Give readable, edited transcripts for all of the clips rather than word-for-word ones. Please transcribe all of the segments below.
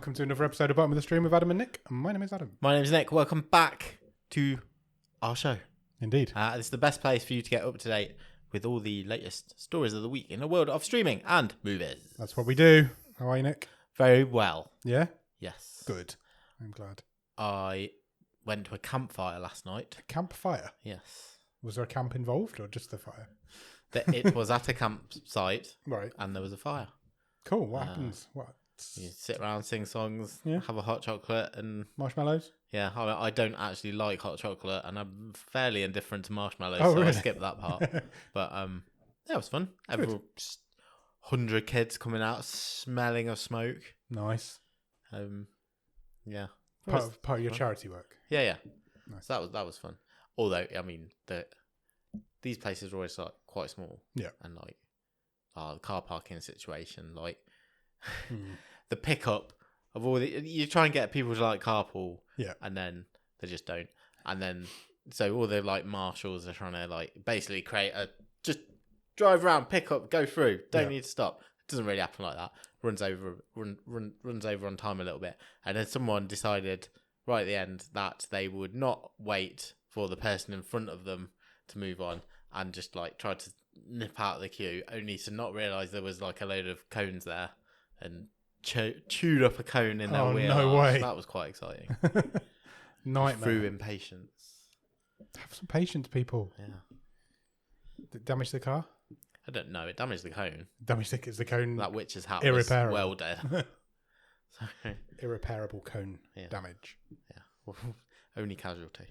welcome to another episode of Bottom of the Stream with Adam and Nick. My name is Adam. My name's Nick. Welcome back to our show. Indeed. This is the best place for you to get up to date with all the latest stories of the week in the world of streaming and movies. That's what we do. How are you, Nick? Very well. Yeah? Yes. Good. I'm glad. I went to a campfire last night. A campfire? Yes. Was there a camp involved or just the fire? It was at a campsite. Right. And there was a fire. Cool. What happens? What? You sit around, sing songs, Yeah. have a hot chocolate, and Marshmallows? yeah, I don't actually like hot chocolate, and I'm fairly indifferent to marshmallows, Oh, so really? I skipped that part. But yeah, it was fun. Everyone, just 100 kids coming out, smelling of smoke. Nice. Yeah, Part of your charity work. yeah. Nice. So that was fun. Although I mean, these places are always like quite small. Yeah. And like, the car parking situation, like. Hmm. The pickup of all you try and get people to like carpool, Yeah. and then they just don't, and then so all the like marshals are trying to like basically create a just drive around, pick up, go through, don't need to stop. It doesn't really happen like that. Runs over on time a little bit, and then someone decided right at the end that they would not wait for the person in front of them to move on and just like try to nip out of the queue, only to not realise there was like a load of cones there. And chewed up a cone in their wheel. No way. That was quite exciting. Nightmare. Through impatience. Have some patience, people. Yeah. Did it damage the car? I don't know. It damaged the cone. Is the cone That witch's hat irreparable? was well dead. So, Irreparable cone damage. yeah. Well, only casualty.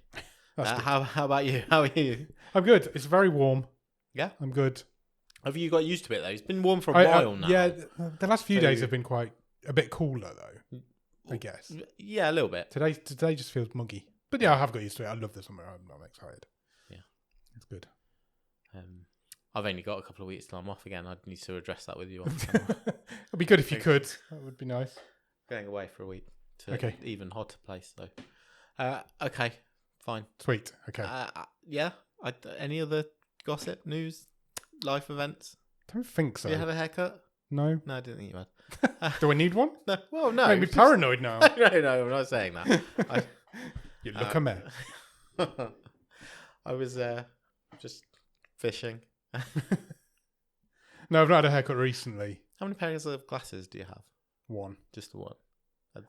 That's How about you? How are you? I'm good. It's very warm. Yeah. I'm good. Have you got used to it though? It's been warm for a while now. Yeah, the last few days have been a bit cooler though, I guess. Yeah, a little bit. Today just feels muggy. But yeah, I have got used to it. I love the summer. I'm excited. Yeah. It's good. I've only got a couple of weeks till I'm off again. I'd need to address that with you. It'd be good if you could. That would be nice. Going away for a week to an even hotter place though. Okay, fine. Sweet. Okay. Yeah. Any other gossip, news, life events? Don't think so. Have you had a haircut? No. No, I didn't think you had. Do I need one? No. Well, no. Make me paranoid now. No, I'm not saying that. You look a mess. I was just fishing. No, I've not had a haircut recently. How many pairs of glasses do you have? One. Just the one.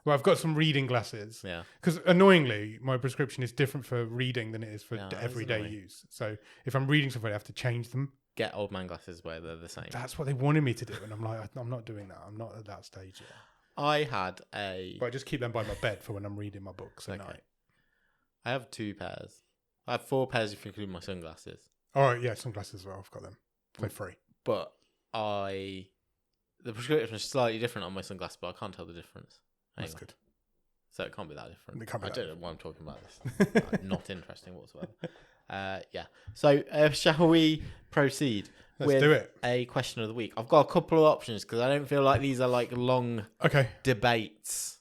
Well, I've got some reading glasses. Yeah. Because annoyingly, my prescription is different for reading than it is for Yeah, everyday annoying. use. So if I'm reading something, I have to change them. Get old man glasses where they're the same. That's what they wanted me to do, and I'm like, I'm not doing that. I'm not at that stage yet. I had a... But I just keep them by my bed for when I'm reading my books at night. I have 2 pairs. I have 4 pairs if you include my sunglasses. All right, yeah, sunglasses as well. I've got them. They're free. But the prescription is slightly different on my sunglasses, but I can't tell the difference. That's Anyway. good. So it can't be that different. It can't be I that don't know why I'm talking about this. Not interesting whatsoever. Yeah. So shall we proceed Let's with do it. a question of the week? I've got a couple of options because I don't feel like these are like long debates.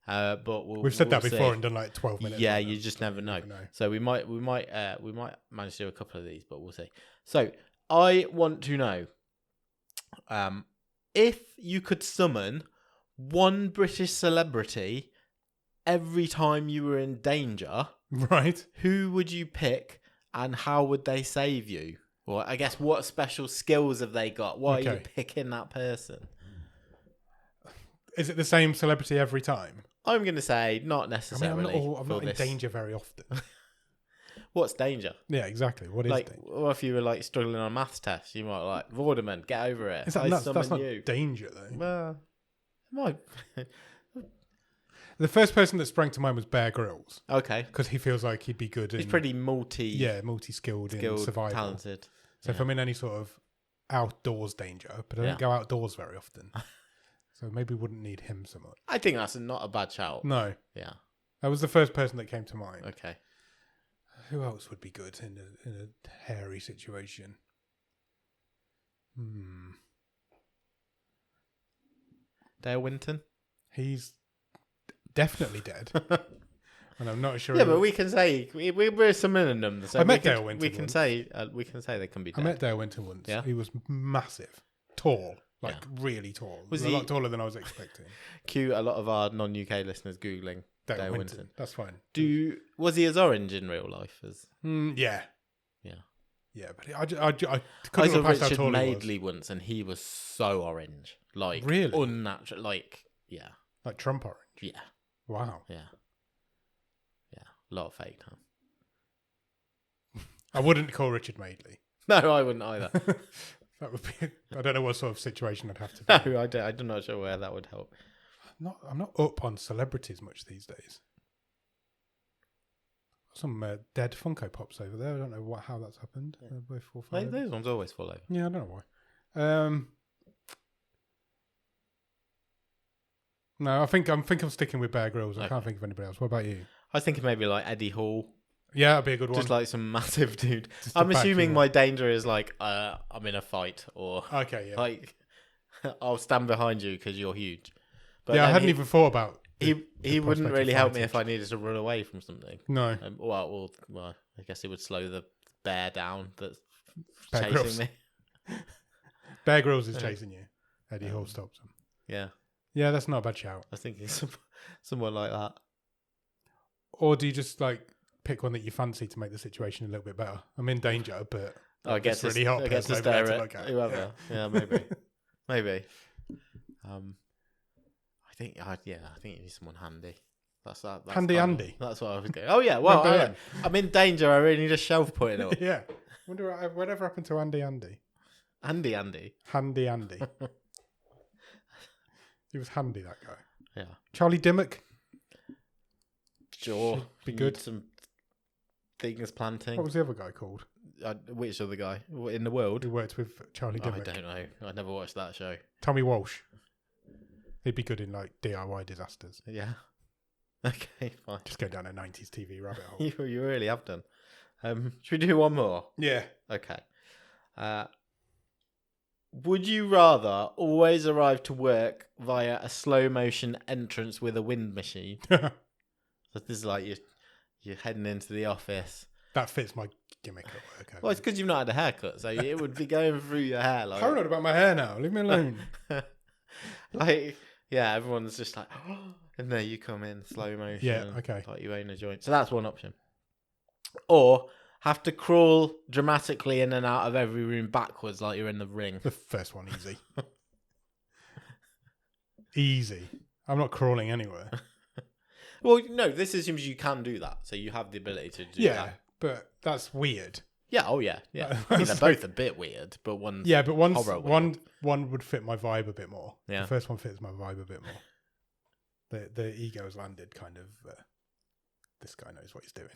But we've said that see. before and done like 12 minutes. Yeah, you just never know. So we might manage to do a couple of these, but we'll see. So I want to know, if you could summon one British celebrity every time you were in danger, right? Who would you pick and how would they save you? Or I guess what special skills have they got? Why are you picking that person? Is it the same celebrity every time? I'm going to say not necessarily. I'm not in danger very often. What's danger? Yeah, exactly. What is danger? What if you were like struggling on a maths test? You might like, Vorderman, get over it. That's not danger though. Well, it might. The first person that sprang to mind was Bear Grylls. Okay. Because he feels like he'd be good. He's pretty multi-skilled in survival. Talented. So if I'm in any sort of outdoors danger, but I don't go outdoors very often. So maybe wouldn't need him so much. I think that's not a bad shout. No. Yeah. That was the first person that came to mind. Okay. Who else would be good in a hairy situation? Dale Winton? He's definitely dead. And I'm not sure. Yeah, but we can say we're summoning them. So I met Dale Winton. We can say they can be dead. I met Dale Winton once. Yeah? He was massive, tall, Like really tall. Was a he lot taller than I was expecting. Cue a lot of our non-UK listeners Googling Dale Winton. That's fine. Was he as orange in real life as? Yeah. Yeah. Yeah, but I I couldn't saw have passed how Richard tall he was. Madeley once, and he was so orange, like Really? unnatural, like Like Trump orange. yeah, Wow. yeah, a lot of fake time. I wouldn't call Richard Madeley. No, I wouldn't either. That would be. I don't know what sort of situation I'd have to be. No, I'm not sure where that would help. I'm not up on celebrities much these days. Some dead Funko Pops over there. I don't know how that's happened. They're both full Like, those ones always fall over. Yeah, I don't know why. No, I'm sticking with Bear Grylls. I can't think of anybody else. What about you? I was thinking maybe like Eddie Hall. Yeah, that'd be a good one. Just like some massive dude. Just I'm to back assuming you my up. danger is like I'm in a fight or Okay, yeah. like I'll stand behind you because you're huge. But Yeah, I then hadn't even thought about he the wouldn't prospect really of help me fighting. if I needed to run away from something. No. Well, I guess it would slow the bear down that's Bear chasing Grylls. me. Bear Grylls is chasing you. Eddie Hall stops him. Yeah, Yeah, that's not a bad shout. I was thinking someone like that. Or do you just like pick one that you fancy to make the situation a little bit better? I'm in danger, but I guess it's really hot. I get to person over there stare look at at. whoever. Yeah, maybe. Maybe. I think you need someone handy. That's Handy Andy. That's what I was going. Oh yeah, well Remember I'm in danger. I really need a shelf putting up. Yeah. Whatever happened to Andy Andy? Andy. Handy Andy. He was handy, that guy. Yeah. Charlie Dimmock. Sure. Should be You good. need some things planting. What was the other guy called? Which other guy in the world? Who worked with Charlie I Dimmock? don't know. I never watched that show. Tommy Walsh. He'd be good in like DIY disasters. Yeah. Okay, fine. Just go down a 90s TV rabbit hole. You really have done. Should we do one more? Yeah. Okay. Would you rather always arrive to work via a slow motion entrance with a wind machine? So this is like you're heading into the office. That fits my gimmick at work. Well, it's because you've not had a haircut, so it would be going through your hair. Like, Paranoid about my hair now. Leave me alone. like, yeah, everyone's just like, and there you come in slow motion. Yeah, okay. Like you own a joint. So that's one option. Or have to crawl dramatically in and out of every room backwards, like you're in the ring. The first one, easy. Easy. I'm not crawling anywhere. Well, no, this assumes you can do that, so you have the ability to do Yeah, that. but that's weird. Yeah, oh yeah. I mean, they're both a bit weird, but one's Yeah, but horror weird. one would fit my vibe a bit more. Yeah. The first one fits my vibe a bit more. The ego has landed kind of. This guy knows what he's doing.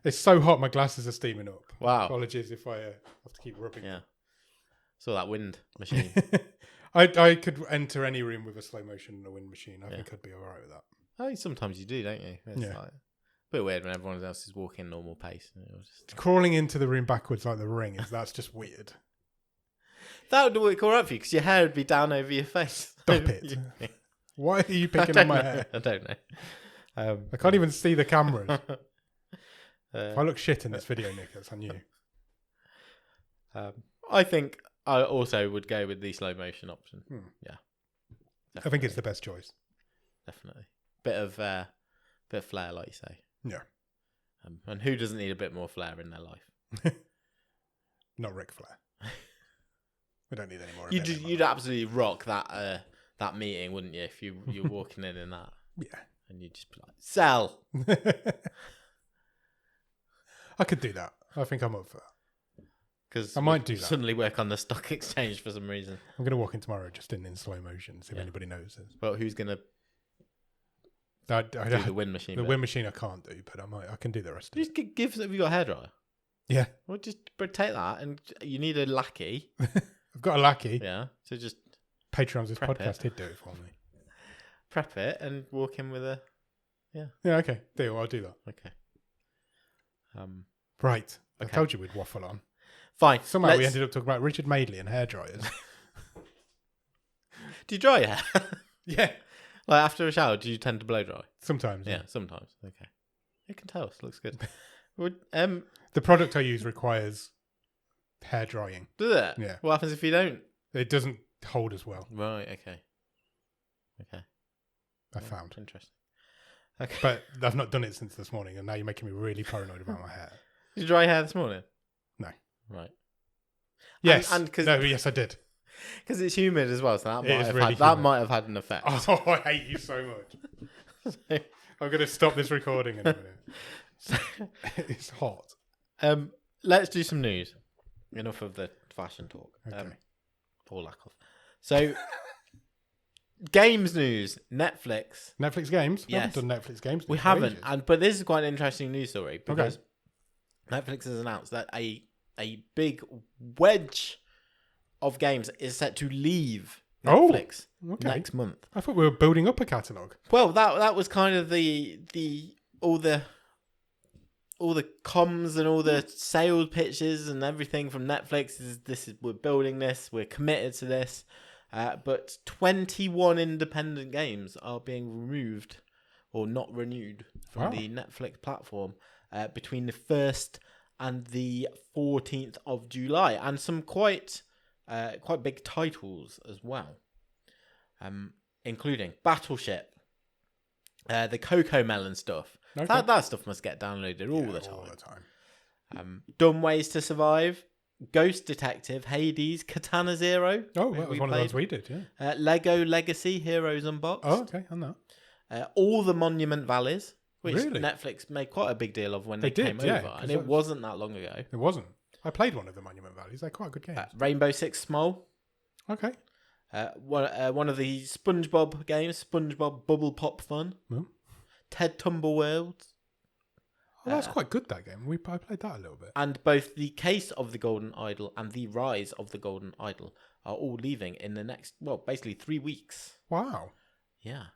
It's so hot, my glasses are steaming up. Wow. Apologies if I have to keep rubbing. Yeah. So that wind machine. I could enter any room with a slow motion and a wind machine. I think I'd be alright with that. Oh, sometimes you do, don't you? It's like a bit weird when everyone else is walking normal pace. Crawling into the room backwards like the ring that's just weird. That would work all right for you because your hair would be down over your face. Stop it. Why are you picking on my hair? I don't know. I can't even see the cameras. If I look shit in this video, Nick, that's on you. I think I also would go with the slow motion option. Yeah. Definitely. I think it's the best choice. Definitely. Bit of flair, like you say. Yeah. And who doesn't need a bit more flair in their life? Not Ric Flair. We don't need any more. You'd absolutely rock that meeting, wouldn't you? If you're walking in that. Yeah. And you'd just be like, sell. I could do that. I think I'm up for that. Because I might do that. Suddenly work on the stock exchange for some reason. I'm going to walk in tomorrow just in slow motion, see if anybody notices. Well, who's going to do the wind machine? The wind machine I can't do, but I can do the rest of it. Just have you got a hairdryer? Yeah. Well, just take that, and you need a lackey. I've got a lackey. Yeah. So just Patreon's this podcast. He'd do it for me. Prep it and walk in with a. Yeah. Yeah. Okay. Deal. I'll do that. Okay. Right. I Okay. told you we'd waffle on. Fine. Somehow we ended up talking about Richard Madeley and hairdryers. Do you dry your hair? Yeah. Like after a shower, do you tend to blow dry? Sometimes. Yeah, sometimes. Okay. You can tell. It looks good. The product I use requires hair drying. Does it? Yeah. What happens if you don't? It doesn't hold as well. Right. Okay. I found. Interesting. Okay. But I've not done it since this morning, and now you're making me really paranoid about my hair. Did you dry hair this morning? No. Right. Yes. And yes, I did. Because it's humid as well, so that might have had an effect. Oh, I hate you so much. I'm going to stop this recording in a minute. It's hot. Let's do some news. Enough of the fashion talk. Okay. Or lack of. So, games news. Netflix games? Yes. We haven't done Netflix games. We haven't. But this is quite an interesting news story because Netflix has announced that a big wedge of games is set to leave Netflix next month. I thought we were building up a catalogue. Well, that was kind of all the comms and all the sales pitches and everything from Netflix we're building this, we're committed to this. But 21 independent games are being removed or not renewed from the Netflix platform between the 1st and the 14th of July, and some quite big titles as well, including Battleship, the Coco Melon stuff. Okay. That stuff must get downloaded all the time. Dumb Ways to Survive, Ghost Detective, Hades, Katana Zero. Oh, that was one of those we did, yeah. Lego Legacy, Heroes Unboxed. Oh, okay, on that. All the Monument Valleys, which really? Netflix made quite a big deal of when they came over, and it wasn't that long ago. It wasn't. I played one of the Monument Valleys. They're quite good games. Rainbow Six Small. Okay. One of the SpongeBob games, SpongeBob Bubble Pop Fun. Mm. Ted Tumbleworld. Oh, that's quite good, that game. I played that a little bit. And both the Case of the Golden Idol and the Rise of the Golden Idol are all leaving in the next, basically 3 weeks. Wow. Yeah.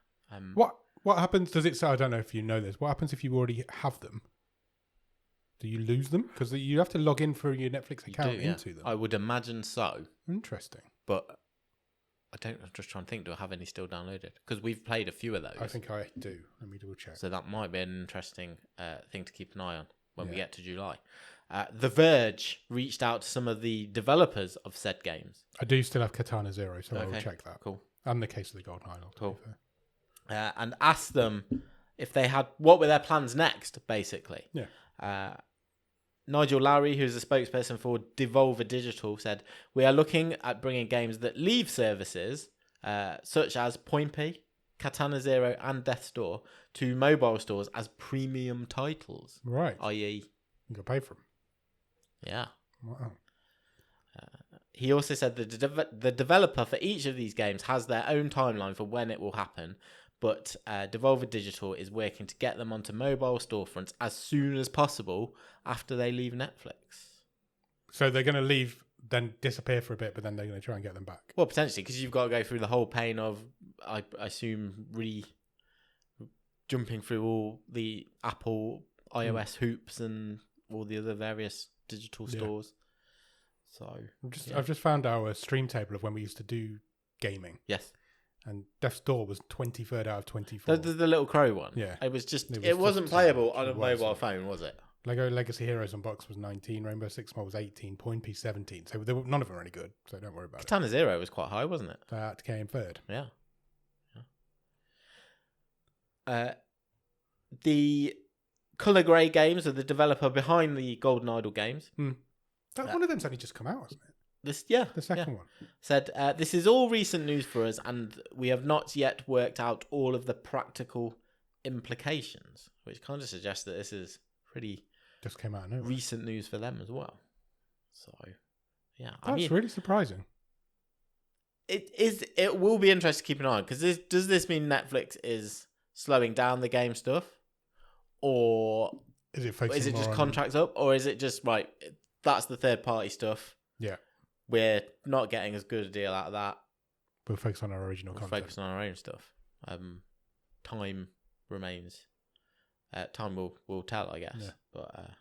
What happens? Does it say? I don't know if you know this. What happens if you already have them? Do you lose them? Because you have to log in for your Netflix account into them. I would imagine so. Interesting. But I'm just trying to think, do I have any still downloaded? Because we've played a few of those. I think I do. Let me double check. So that might be an interesting thing to keep an eye on when we get to July. The Verge reached out to some of the developers of said games. I do still have Katana Zero, so I will check that. Cool. And the Case of the Golden Idol. Cool. And asked them if they had, what were their plans next, basically. Yeah. Nigel Lowry, who's a spokesperson for Devolver Digital, said, "We are looking at bringing games that leave services, such as Point P, Katana Zero, and Death's Door, to mobile stores as premium titles." Right. I.e., you got to pay for them. Yeah. Wow. He also said that the developer for each of these games has their own timeline for when it will happen, but Devolver Digital is working to get them onto mobile storefronts as soon as possible after they leave Netflix. So they're going to leave, then disappear for a bit, but then they're going to try and get them back? Well, potentially, because you've got to go through the whole pain of, I assume, jumping through all the Apple iOS hoops and all the other various digital stores. So I've just found our stream table of when we used to do gaming. Yes. And Death's Door was 23rd out of 24. The little crow one. Yeah. It wasn't playable on a mobile phone, was it? Lego Legacy Heroes Unboxed was 19. Rainbow Six Small was 18. Point P 17. So none of them are any good. So don't worry about it. Katana Zero was quite high, wasn't it? That came third. Yeah. The Color Grey Games are the developer behind the Golden Idol games. That one of them's only just come out, hasn't it? The second one. Said, "This is all recent news for us, and we have not yet worked out all of the practical implications," which kind of suggests that this is pretty just came out recent news for them as well. So, yeah, that's really surprising. It will be interesting to keep an eye on, because does this mean Netflix is slowing down the game stuff, or is it just contracts up, or is it just right? That's the third party stuff. Yeah. We're not getting as good a deal out of that. We'll focus on our original content. Focus on our own stuff. Time remains. Time will tell, I guess. Yeah. But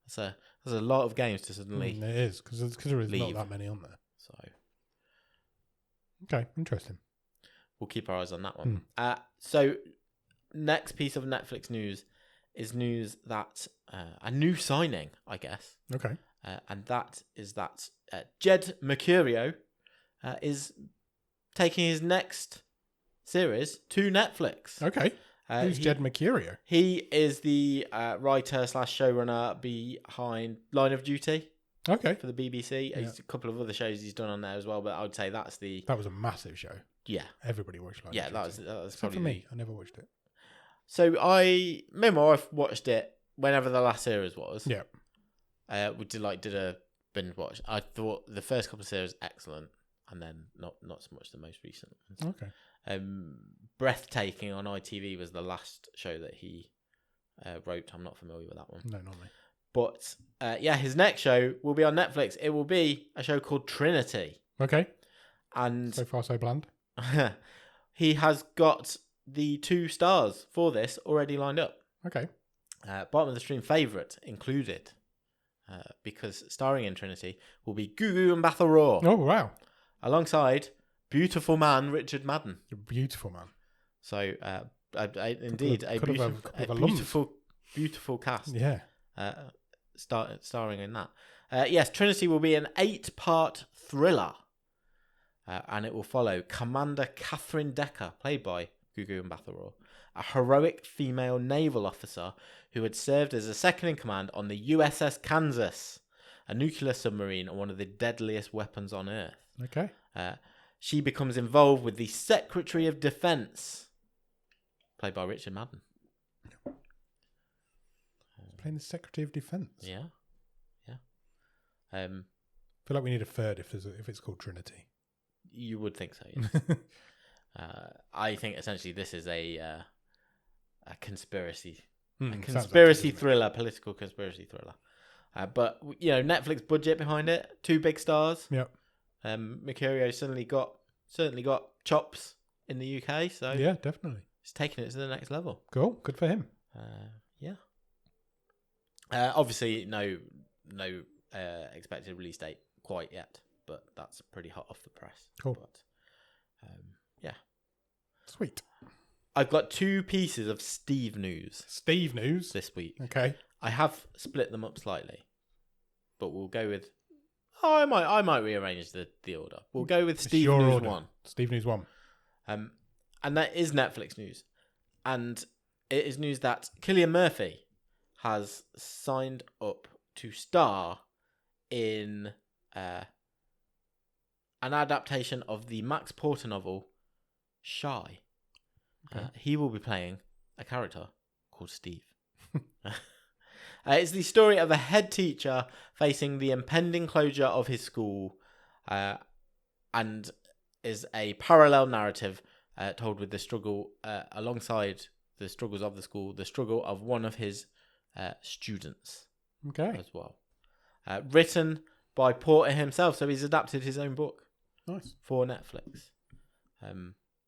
that's a lot of games to suddenly. It is, because there is not that many on there. So. Okay, interesting. We'll keep our eyes on that one. So, next piece of Netflix news is news that a new signing, I guess. Okay. And that is that Jed Mercurio is taking his next series to Netflix. Okay. Who's Jed Mercurio? He is the writer/showrunner behind Line of Duty. Okay. For the BBC. Yeah. He's a couple of other shows he's done on there as well, but I would say that was a massive show. Yeah. Everybody watched Line of Duty. That was Except probably for me. I never watched it. So me and my wife watched it whenever the last series was. Yeah. We did a binge watch. I thought the first couple of series excellent, and then not so much the most recent ones. Okay. Breathtaking on ITV was the last show that he wrote. I'm not familiar with that one. No, not me. But his next show will be on Netflix. It will be a show called Trinity. Okay. And so far, so bland. He has got the 2 stars for this already lined up. Okay. Bottom of the stream favourite included, because starring in Trinity will be Gugu Mbatha-Raw. Oh, wow. Alongside beautiful man Richard Madden. A beautiful man. So, indeed, a beautiful cast. Yeah. Starring in that. Yes, Trinity will be an 8-part thriller. And it will follow Commander Catherine Decker, played by Gugu Mbatha-Raw, a heroic female naval officer who had served as a second-in-command on the USS Kansas, a nuclear submarine and one of the deadliest weapons on Earth. Okay. She becomes involved with the Secretary of Defense, played by Richard Madden. Playing the Secretary of Defense. Yeah. I feel like we need a third if it's called Trinity. You would think so, yes. I think essentially this is a conspiracy, thriller, political conspiracy thriller. But Netflix budget behind it, 2 big stars. Yep. Mercurio certainly got chops in the UK, so yeah, definitely, he's taking it to the next level. Cool, good for him. Obviously, no expected release date quite yet, but that's pretty hot off the press. Cool. But, sweet. I've got 2 pieces of Steve news. Steve news this week. Okay. I have split them up slightly, but we'll go with. I might rearrange the order. We'll go with Steve News order. 1. Steve News 1. And that is Netflix news, and it is news that Cillian Murphy has signed up to star in an adaptation of the Max Porter novel Shy. Okay. He will be playing a character called Steve. It's the story of a head teacher facing the impending closure of his school, and is a parallel narrative told with the struggle alongside the struggles of the school, the struggle of one of his students. Okay. As well. Written by Porter himself, so he's adapted his own book. Nice. For Netflix.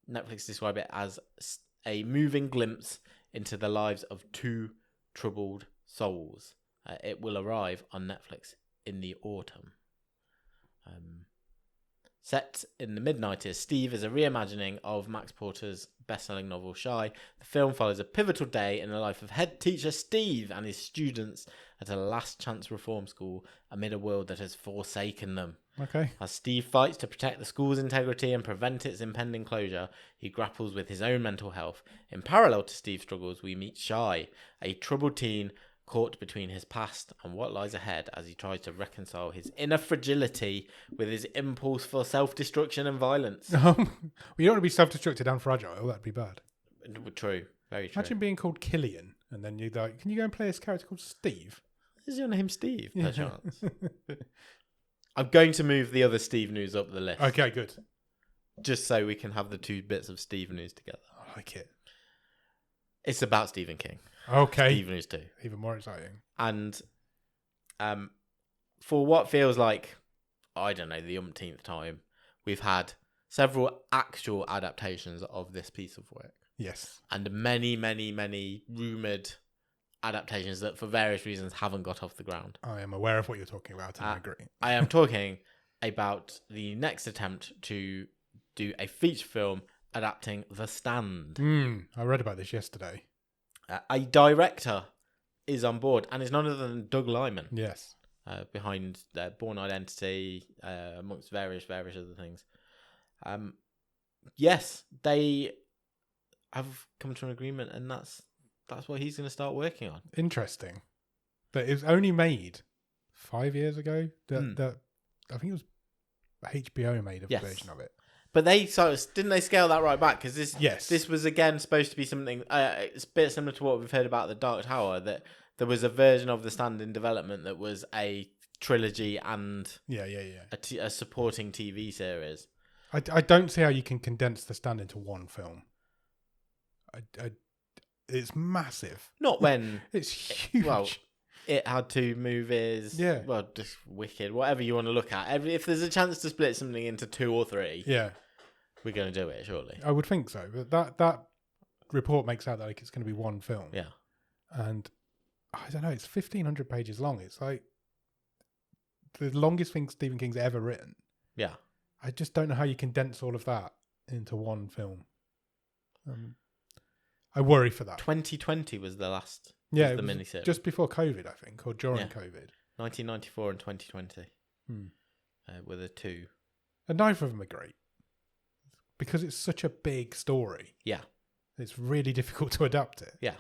Netflix describe it as a moving glimpse into the lives of 2 troubled souls. It will arrive on Netflix in the autumn. Set in the mid-90s, Steve is a reimagining of Max Porter's best-selling novel Shy. The film follows a pivotal day in the life of head teacher Steve and his students at a last-chance reform school amid a world that has forsaken them. Okay. As Steve fights to protect the school's integrity and prevent its impending closure, he grapples with his own mental health. In parallel to Steve's struggles, we meet Shy, a troubled teen caught between his past and what lies ahead as he tries to reconcile his inner fragility with his impulse for self-destruction and violence. Well, you don't want to be self-destructed and fragile. That'd be bad. True. Very true. Imagine being called Killian and then you're like, can you go and play this character called Steve? Is your name Steve? No chance. I'm going to move the other Steve news up the list. Okay, good. Just so we can have the 2 bits of Steve news together. I like it. It's about Stephen King. Okay. Steve news 2. Even more exciting. And for what feels like, I don't know, the umpteenth time, we've had several actual adaptations of this piece of work. Yes. And many, many, many rumoured adaptations that for various reasons haven't got off the ground. I am aware of what you're talking about and I agree. I am talking about the next attempt to do a feature film adapting The Stand. I read about this yesterday. A director is on board, and it's none other than Doug Liman. Yes. Behind Born Identity, amongst various other things. Yes, they have come to an agreement, and that's what he's going to start working on. Interesting. But it was only made 5 years ago. That I think it was HBO made a version of it. But didn't they scale that right back? Because this was again supposed to be something. It's a bit similar to what we've heard about the Dark Tower. That there was a version of The Stand in development that was a trilogy and a supporting TV series. I don't see how you can condense The Stand into one film. It's massive. Not when it's huge. Well, it had 2 movies. Yeah. Well, just Wicked, whatever you want to look at. If there's a chance to split something into 2 or 3, we're going to do it, surely. I would think so. But that report makes out that like it's going to be one film. Yeah. And I don't know. It's 1,500 pages long. It's like the longest thing Stephen King's ever written. Yeah. I just don't know how you condense all of that into one film. I worry for that. 2020 was the last. Yeah, the miniseries. Just before COVID, I think, or during COVID. 1994 and 2020 were the 2. And neither of them are great. Because it's such a big story. Yeah. It's really difficult to adapt it. Yeah.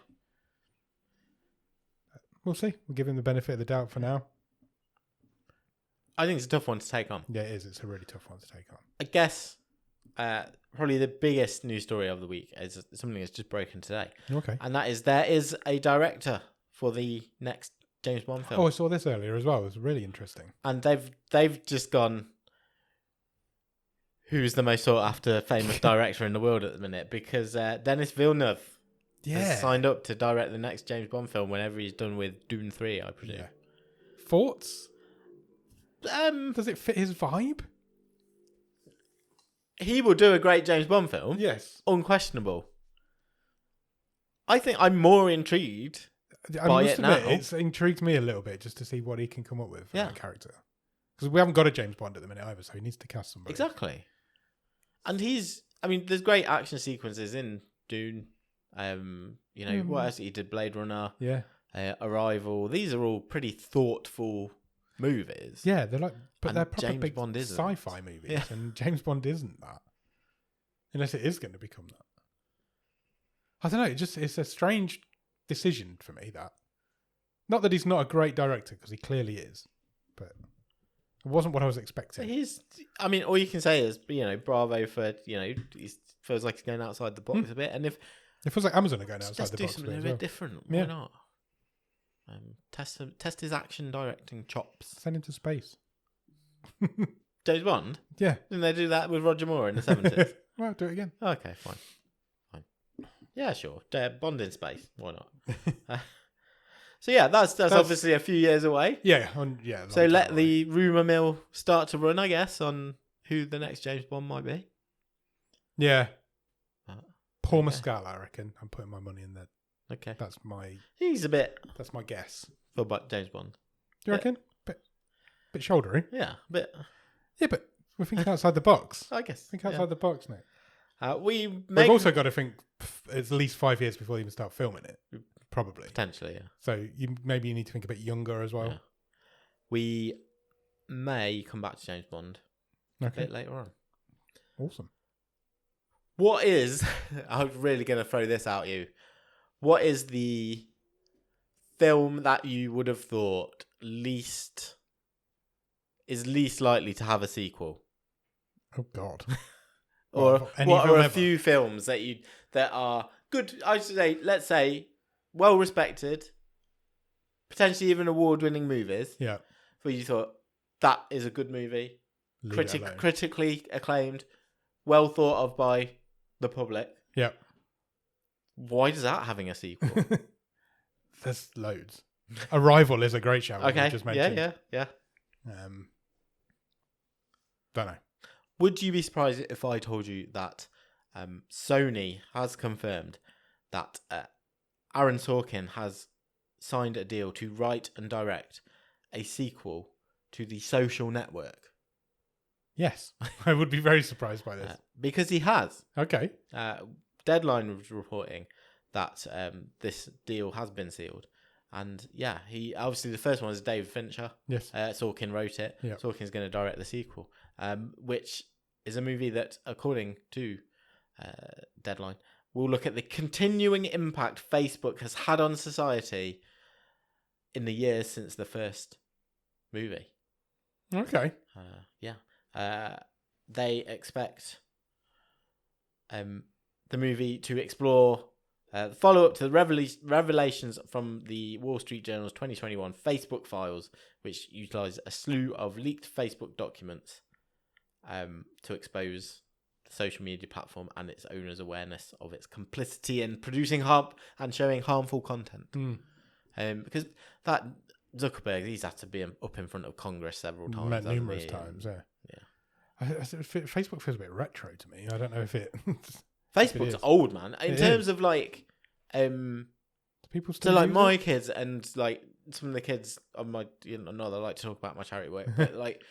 We'll see. We'll give him the benefit of the doubt for now. I think it's a tough one to take on. Yeah, it is. It's a really tough one to take on. I guess probably the biggest news story of the week is something that's just broken today. Okay. And that is there is a director for the next James Bond film. Oh, I saw this earlier as well. It was really interesting. And they've just gone, who's the most sought after famous director in the world at the minute? Because Denis Villeneuve has signed up to direct the next James Bond film whenever he's done with Dune 3, I presume. Yeah. Thoughts? Does it fit his vibe? He will do a great James Bond film. Yes. Unquestionable. I think I'm more intrigued by it now. It's intrigued me a little bit just to see what he can come up with for that character. Because we haven't got a James Bond at the minute either, so he needs to cast somebody. Exactly. And there's great action sequences in Dune. What else he did? Blade Runner. Yeah. Arrival. These are all pretty thoughtful movies. Yeah, they're proper James big Bond isn't. sci-fi movies, and James Bond isn't that. Unless it is going to become that. I don't know. It's a strange decision for me. That not that he's not a great director, because he clearly is, but it wasn't what I was expecting. All you can say is bravo for he feels like he's going outside the box a bit, and if it feels like Amazon are going outside the box, let's do something a bit different. Why not? Test his action directing chops. Send him to space. James Bond? Yeah. Didn't they do that with Roger Moore in the 70s? Well, do it again. Okay, fine. Yeah, sure. Bond in space. Why not? So yeah, that's obviously a few years away. Yeah, so let the rumour mill start to run, I guess, on who the next James Bond might be. Yeah. Paul Mescal, I reckon. I'm putting my money in there. Okay. That's my guess. For James Bond. Do you reckon? Bit shouldery. Yeah, but... Yeah, but we're thinking outside the box. I guess. Think outside the box, mate. We've also got to think at least 5 years before they even start filming it. Probably. Potentially, yeah. So you need to think a bit younger as well. Yeah. We may come back to James Bond a bit later on. Awesome. What is... I'm really going to throw this out you. What is the film that you would have thought is least likely to have a sequel? Oh God! Or what are a few films that are good? I should say, let's say, well respected, potentially even award-winning movies. Yeah. Where you thought that is a good movie, critically acclaimed, well thought of by the public. Yeah. Why does that having a sequel? There's loads. Arrival is a great show. Okay. Just mentioned. Yeah. Don't know. Would you be surprised if I told you that Sony has confirmed that Aaron Sorkin has signed a deal to write and direct a sequel to The Social Network? Yes. I would be very surprised by this. Because he has. Okay. Deadline was reporting that this deal has been sealed. And yeah, he obviously the first one is David Fincher. Yes. Sorkin wrote it. Yeah. Sorkin's going to direct the sequel, which is a movie that, according to Deadline, will look at the continuing impact Facebook has had on society in the years since the first movie. Okay. They expect the movie to explore the follow-up to the revelations from the Wall Street Journal's 2021 Facebook files, which utilise a slew of leaked Facebook documents to expose the social media platform and its owners' awareness of its complicity in producing and showing harmful content. Because that Zuckerberg, he's had to be up in front of Congress several times. Numerous times, yeah. Facebook feels a bit retro to me. I don't know if it... Facebook's old, man. In terms of like... people still so like use my it? kids and like some of the kids on my... not that I like to talk about my charity work, but like...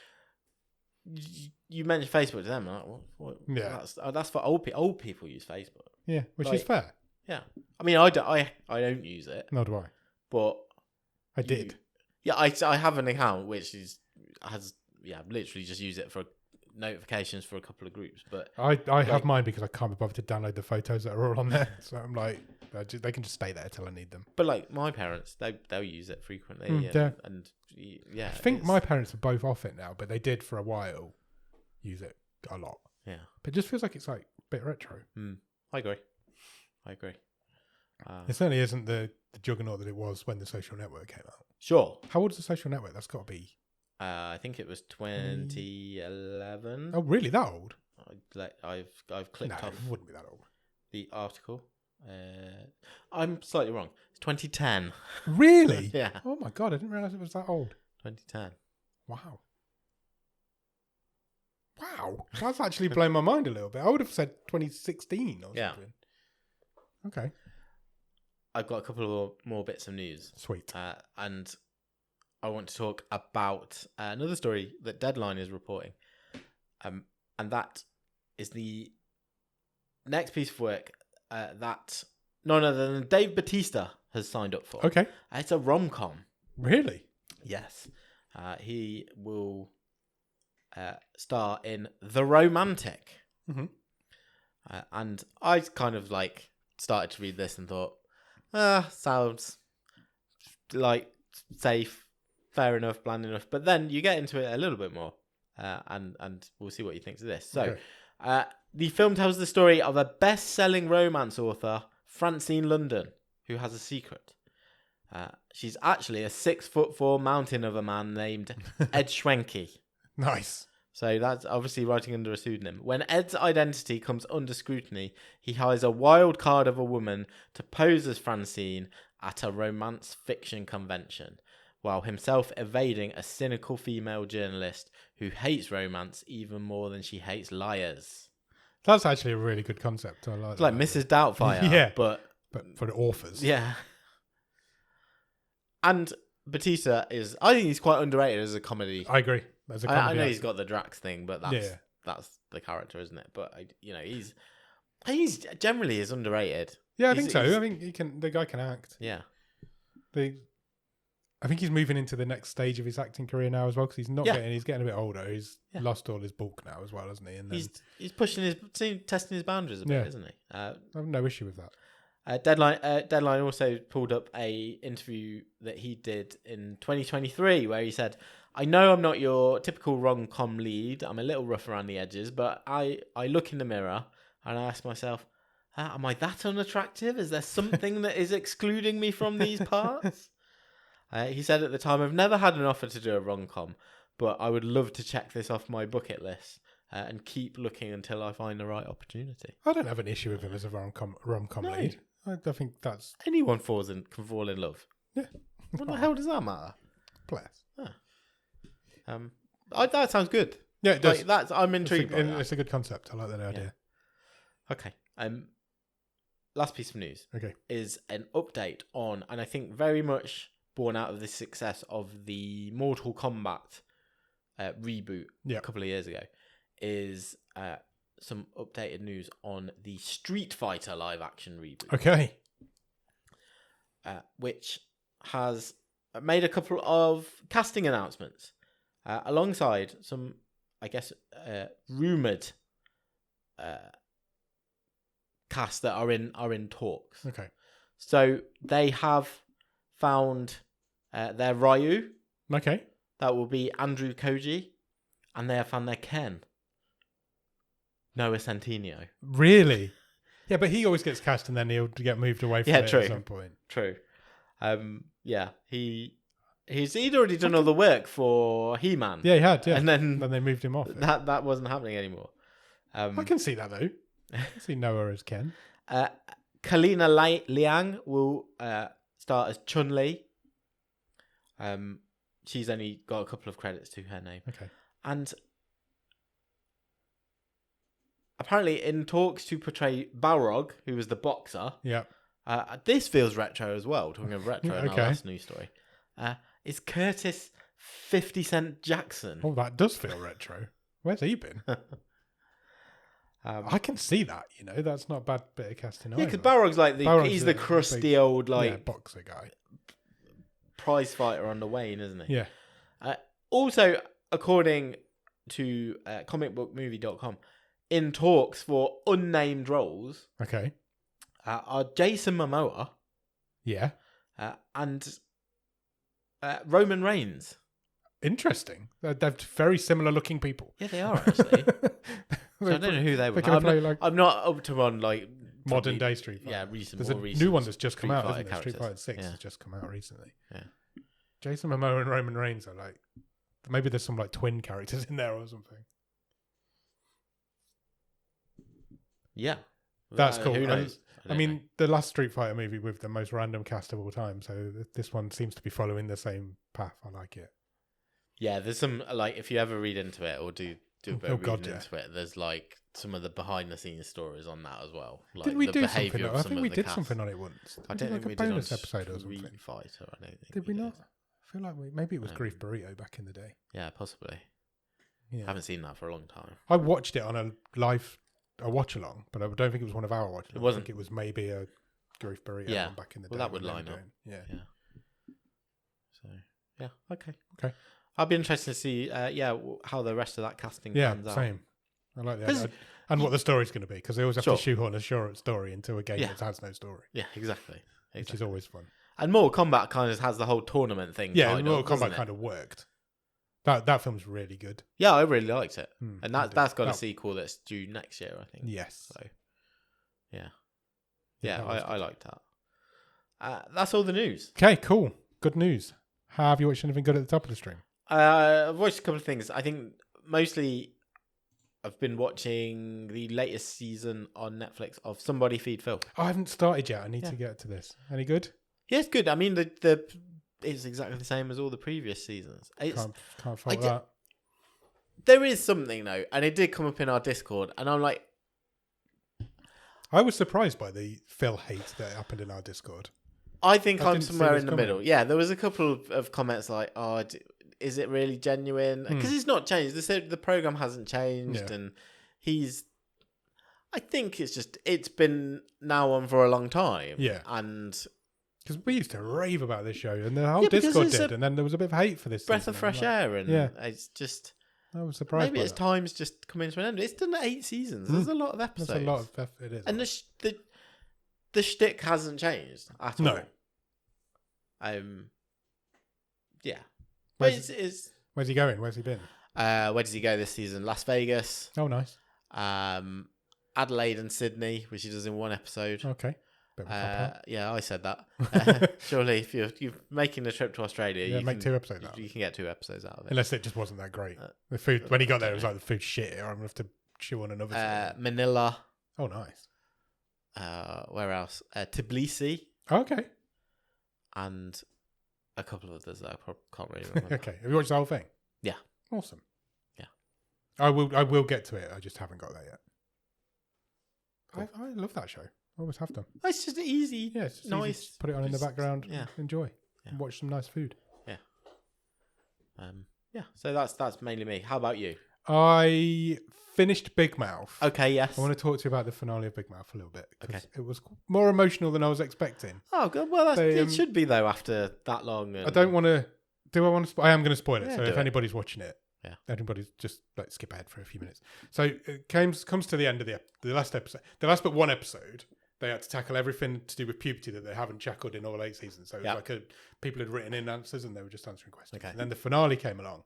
You mentioned Facebook to them, like, what? Yeah. That's for old people. Old people use Facebook. Yeah, which is fair. Yeah. I mean, I don't use it. Nor do I. But... I did. Yeah, I have an account which literally just use it for notifications for a couple of groups. But I have mine because I can't be bothered to download the photos that are all on there. So I'm like, they can just stay there till I need them. But like my parents, they'll use it frequently. And I think my parents are both off it now, but they did for a while use it a lot. Yeah. But it just feels like it's like a bit retro. I agree. It certainly isn't the juggernaut that it was when the Social Network came out. Sure. How old is the Social Network? That's got to be... I think it was 2011. Oh, really? That old? I've clicked off. It wouldn't be that old. The article. I'm slightly wrong. It's 2010. Really? Yeah. Oh my god! I didn't realize it was that old. 2010. Wow. That's actually blown my mind a little bit. I would have said 2016 or something. Okay. I've got a couple of more bits of news. Sweet. And I want to talk about another story that Deadline is reporting. And that is the next piece of work that none other than Dave Bautista has signed up for. Okay. It's a rom-com. Really? Yes. He will star in The Romantic. Mm-hmm. And I kind of like started to read this and thought, sounds like safe, fair enough, bland enough. But then you get into it a little bit more, and we'll see what you think of this. So, the film tells the story of a best-selling romance author, Francine London, who has a secret. She's actually a 6'4" mountain of a man named Ed Schwenke. Nice. So that's obviously writing under a pseudonym. When Ed's identity comes under scrutiny, he hires a wild card of a woman to pose as Francine at a romance fiction convention, while himself evading a cynical female journalist who hates romance even more than she hates liars. That's actually a really good concept. I like It's like Mrs. Doubtfire, yeah, but for the authors. Yeah. And Bautista I think he's quite underrated as a comedy. I agree. As a comedy I know actor. He's got the Drax thing, but that's the character, isn't it? But he's generally is underrated. Yeah, I think so. I think the guy can act. Yeah. I think he's moving into the next stage of his acting career now as well, because he's getting a bit older. He's lost all his bulk now as well, hasn't he? And then, he's testing his boundaries a bit, isn't he? I have no issue with that. Deadline also pulled up a interview that he did in 2023 where he said, "I know I'm not your typical rom-com lead. I'm a little rough around the edges, but I look in the mirror and I ask myself, am I that unattractive? Is there something that is excluding me from these parts?" He said at the time, "I've never had an offer to do a rom-com, but I would love to check this off my bucket list and keep looking until I find the right opportunity." I don't have an issue with him as a rom-com lead. I think that's... Anyone can fall in love. Yeah. What the hell does that matter? Bless. That sounds good. Yeah, it does. I'm intrigued by that. It's a good concept. I like that idea. Yeah. Okay. Last piece of news. Okay. Is an update on, and I think very much born out of the success of the Mortal Kombat reboot a couple of years ago, is some updated news on the Street Fighter live action reboot. Okay. Which has made a couple of casting announcements alongside some, I guess, rumoured cast that are in talks. Okay. So they have found their Ryu. Okay. That will be Andrew Koji, and they have found their Ken, Noah Centineo. Really? Yeah, but he always gets cast and then he'll get moved away from it true. at some point. True. He'd already done all the work for He-Man. Yeah, he had. Yeah, and then they moved him off. that wasn't happening anymore. I can see that though. I can see Noah as Ken. Kalina Liang will start as Chun-Li. She's only got a couple of credits to her name. Okay. And apparently in talks to portray Balrog, who was the boxer. Yeah. This feels retro as well, talking of retro in our last news story. Is Curtis 50 Cent Jackson. Oh, that does feel retro. Where's he been? I can see that, that's not a bad bit of casting. Yeah, because Balrog's like he's the crusty big, old boxer guy. Prize fighter on the wane, isn't he? Yeah. Also, according to comicbookmovie.com, in talks for unnamed roles, okay, are Jason Momoa, yeah, and Roman Reigns. Interesting. They're very similar looking people. Yeah, they are actually. So I don't know who they were. I'm not up to on modern day Street Fighter. Yeah, There's a new one that's just come out, isn't there? Street Fighter 6 has just come out recently. Yeah. Jason Momoa and Roman Reigns are maybe there's some twin characters in there or something. Yeah. That's cool. Who knows? I mean, the last Street Fighter movie with the most random cast of all time, so this one seems to be following the same path. I like it. Yeah, there's some, if you ever read into it or do a bit of reading into it, there's some of the behind the scenes stories on that as well. Did we do something? I think we did something on it once. I don't think we a did bonus episode or something. Fighter, I don't think. Did we not? I feel like maybe it was Grief Burrito back in the day. Yeah, possibly. Yeah. I haven't seen that for a long time. I watched it on a watch along, but I don't think it was one of our watch alongs. It wasn't. I think it was maybe a Grief Burrito one back in the day. Well, that would line up. Yeah. So, yeah, okay. Okay. I'd be interested to see, how the rest of that casting pans out. Yeah, same. I like that. And what the story's going to be, because they always have to shoehorn a short story into a game that has no story. Yeah, exactly. Which is always fun. And Mortal Kombat kind of has the whole tournament thing. Yeah, Mortal Kombat kind of worked. That film's really good. Yeah, I really liked it. And that's got a sequel that's due next year, I think. Yes. So, yeah, I liked that. That's all the news. Okay, cool. Good news. Have you watched anything good at the top of the stream? I've watched a couple of things. I think mostly I've been watching the latest season on Netflix of Somebody Feed Phil. I haven't started yet. I need to get to this. Any good? Yeah, it's good. I mean, it's exactly the same as all the previous seasons. Can't fault that. There is something though, and it did come up in our Discord, and I'm like, I was surprised by the Phil hate that happened in our Discord. I think I'm somewhere in the middle. Yeah, there was a couple of comments like, "Oh, is it really genuine?" Because it's not changed. The program hasn't changed, and I think it's been now on for a long time. Yeah, and because we used to rave about this show, and the whole Discord did, and then there was a bit of hate for this breath season. Of fresh air, and it's just. I was surprised. Maybe time's just coming to an end. It's done 8 seasons. There's a lot of episodes. There's a lot of it is, and the shtick hasn't changed at all. No. Yeah. Where's he going? Where's he been? Where does he go this season? Las Vegas. Oh, nice. Adelaide and Sydney, which he does in one episode. Okay. Yeah, I said that. Surely, if you're making a trip to Australia, you make 2 episodes out. You can get 2 episodes out of it. Unless it just wasn't that great. The food when he got there, it was like the food shit. I'm gonna have to chew on another. Manila. Oh, nice. Where else? Tbilisi. Okay. And a couple of others that I can't really remember. Okay. Have you watched the whole thing? Yeah. Awesome. Yeah. I will get to it. I just haven't got there yet. Cool. I love that show. I always have done. It's just easy. Yeah, it's just nice. Easy. Put it on in the background. Yeah. Enjoy. Yeah. And watch some nice food. Yeah. Yeah. So that's mainly me. How about you? I finished Big Mouth. Okay. Yes. I want to talk to you about the finale of Big Mouth a little bit. Okay. It was more emotional than I was expecting. Oh, good. Well, it should be though after that long. And... I don't want to. Do I want to? I am going to spoil it. Yeah, so if anybody's watching it, Yeah. Everybody's just like skip ahead for a few minutes. So it comes to the end of the last episode. The last but one episode, they had to tackle everything to do with puberty that they haven't tackled in all 8 seasons. So it was like people had written in answers and they were just answering questions. Okay. And then the finale came along,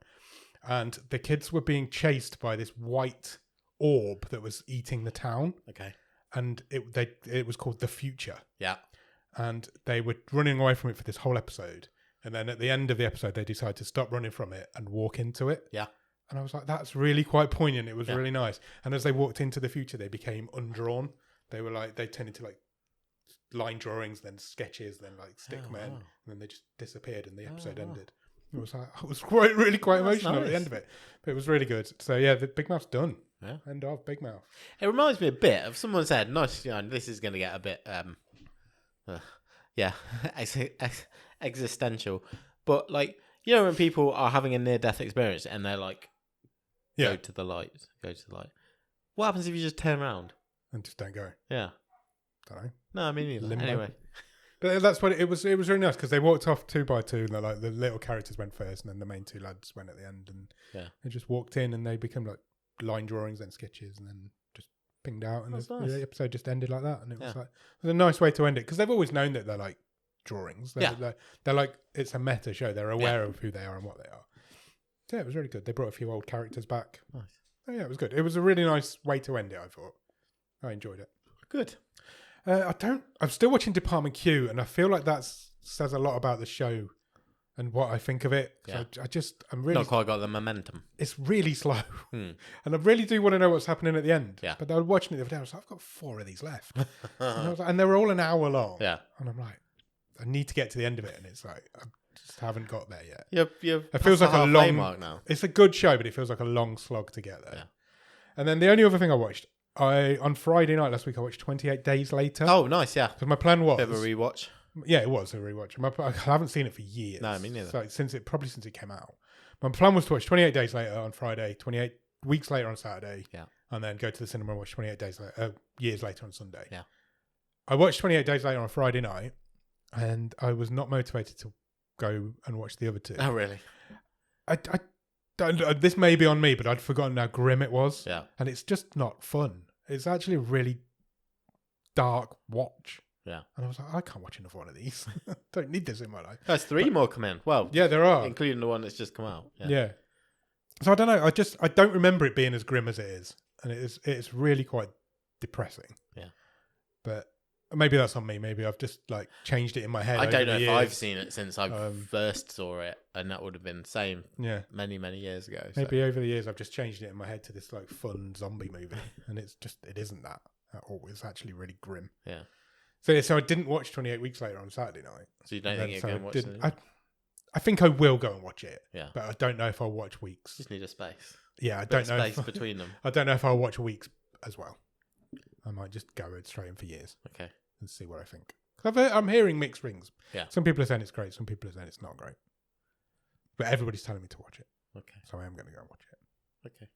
and the kids were being chased by this white orb that was eating the town. Okay. And it was called the Future. Yeah. And they were running away from it for this whole episode. And then at the end of the episode, they decided to stop running from it and walk into it. Yeah. And I was like, that's really quite poignant. It was really nice. And as they walked into the future, they became undrawn. They were like, they turned into like line drawings, then sketches, then like stick men. And then they just disappeared and the episode ended. It was like, I was really quite emotional at the end of it. But it was really good. So yeah, the Big Mouth's done. Yeah. End of Big Mouth. It reminds me a bit of someone said, nice, this is going to get a bit, existential. But like, when people are having a near-death experience and they're like, go to the light. What happens if you just turn around? And just don't go. Yeah. Don't know. No, I mean, neither. Limbo. Anyway. But that's what it was. It was really nice because they walked off 2 by 2, and they're like the little characters went first, and then the main 2 lads went at the end, and they just walked in, and they became like line drawings and sketches, and then just pinged out, and the episode just ended like that, and it was like it was a nice way to end it because they've always known that they're like drawings. They're like it's a meta show. They're aware of who they are and what they are. So yeah, it was really good. They brought a few old characters back. Nice. Oh, yeah, it was good. It was a really nice way to end it. I thought I enjoyed it. Good. I'm still watching Department Q, and I feel like that says a lot about the show and what I think of it. Yeah. I'm really not quite got the momentum. It's really slow, and I really do want to know what's happening at the end. Yeah. But I was watching it the other day. I was like, I've got 4 of these left, and they were all an hour long. Yeah. And I'm like, I need to get to the end of it, and it's like I just haven't got there yet. You're it feels like a long mark now. It's a good show, but it feels like a long slog to get there. Yeah. And then the only other thing I watched. On Friday night last week, I watched 28 Days Later. Oh, nice, yeah. So my plan was... Bit of a rewatch. Yeah, it was a rewatch. I haven't seen it for years. No, me neither. So since it came out. My plan was to watch 28 Days Later on Friday, 28 weeks later on Saturday, and then go to the cinema and watch 28 Days Later, years later on Sunday. Yeah. I watched 28 Days Later on Friday night, and I was not motivated to go and watch the other 2. Oh, really? This may be on me, but I'd forgotten how grim it was. Yeah. And it's just not fun. It's actually a really dark watch. Yeah. And I was like, I can't watch another one of these. I don't need this in my life. There's 3 more come in. Well, yeah, there are. Including the one that's just come out. Yeah. So I don't know. I don't remember it being as grim as it is. And it's really quite depressing. Yeah. But maybe that's on me. Maybe I've just like changed it in my head. I don't know if years. I've seen it since I first saw it, and that would have been the same many, many years ago. Maybe over the years I've just changed it in my head to this like fun zombie movie, and it isn't that at all. It's actually really grim. Yeah. So I didn't watch 28 Weeks Later on Saturday night. So you don't think you're going to watch it? I think I will go and watch it. Yeah. But I don't know if I'll watch Weeks. Just need a space. Yeah, I don't know. Space between them. I don't know if I'll watch Weeks as well. I might just go straight in for years. Okay. And see what I think. I'm hearing mixed rings. Yeah. Some people are saying it's great. Some people are saying it's not great. But everybody's telling me to watch it. Okay. So I am going to go and watch it. Okay.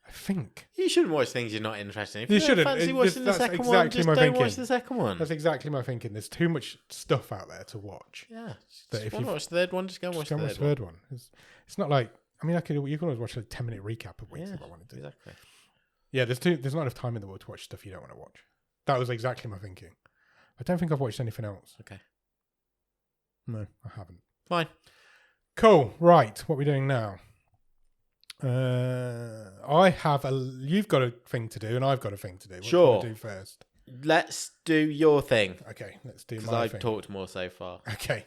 I think. You shouldn't watch things you're not interested in. If you shouldn't. Fancy watching the second one, just don't watch the second one. That's exactly my thinking. There's too much stuff out there to watch. Yeah. That if you watch the third one, just go and watch the third one. It's not like, I mean, you can always watch a 10-minute recap of Weeks if I wanted to. Exactly. Yeah, there's not enough time in the world to watch stuff you don't want to watch. That was exactly my thinking. I don't think I've watched anything else. Okay. No, I haven't. Fine. Cool. Right. What are we doing now? You've got a thing to do and I've got a thing to do. What do you want to do first? Let's do your thing. Okay, let's do my thing. Because I've talked more so far. Okay.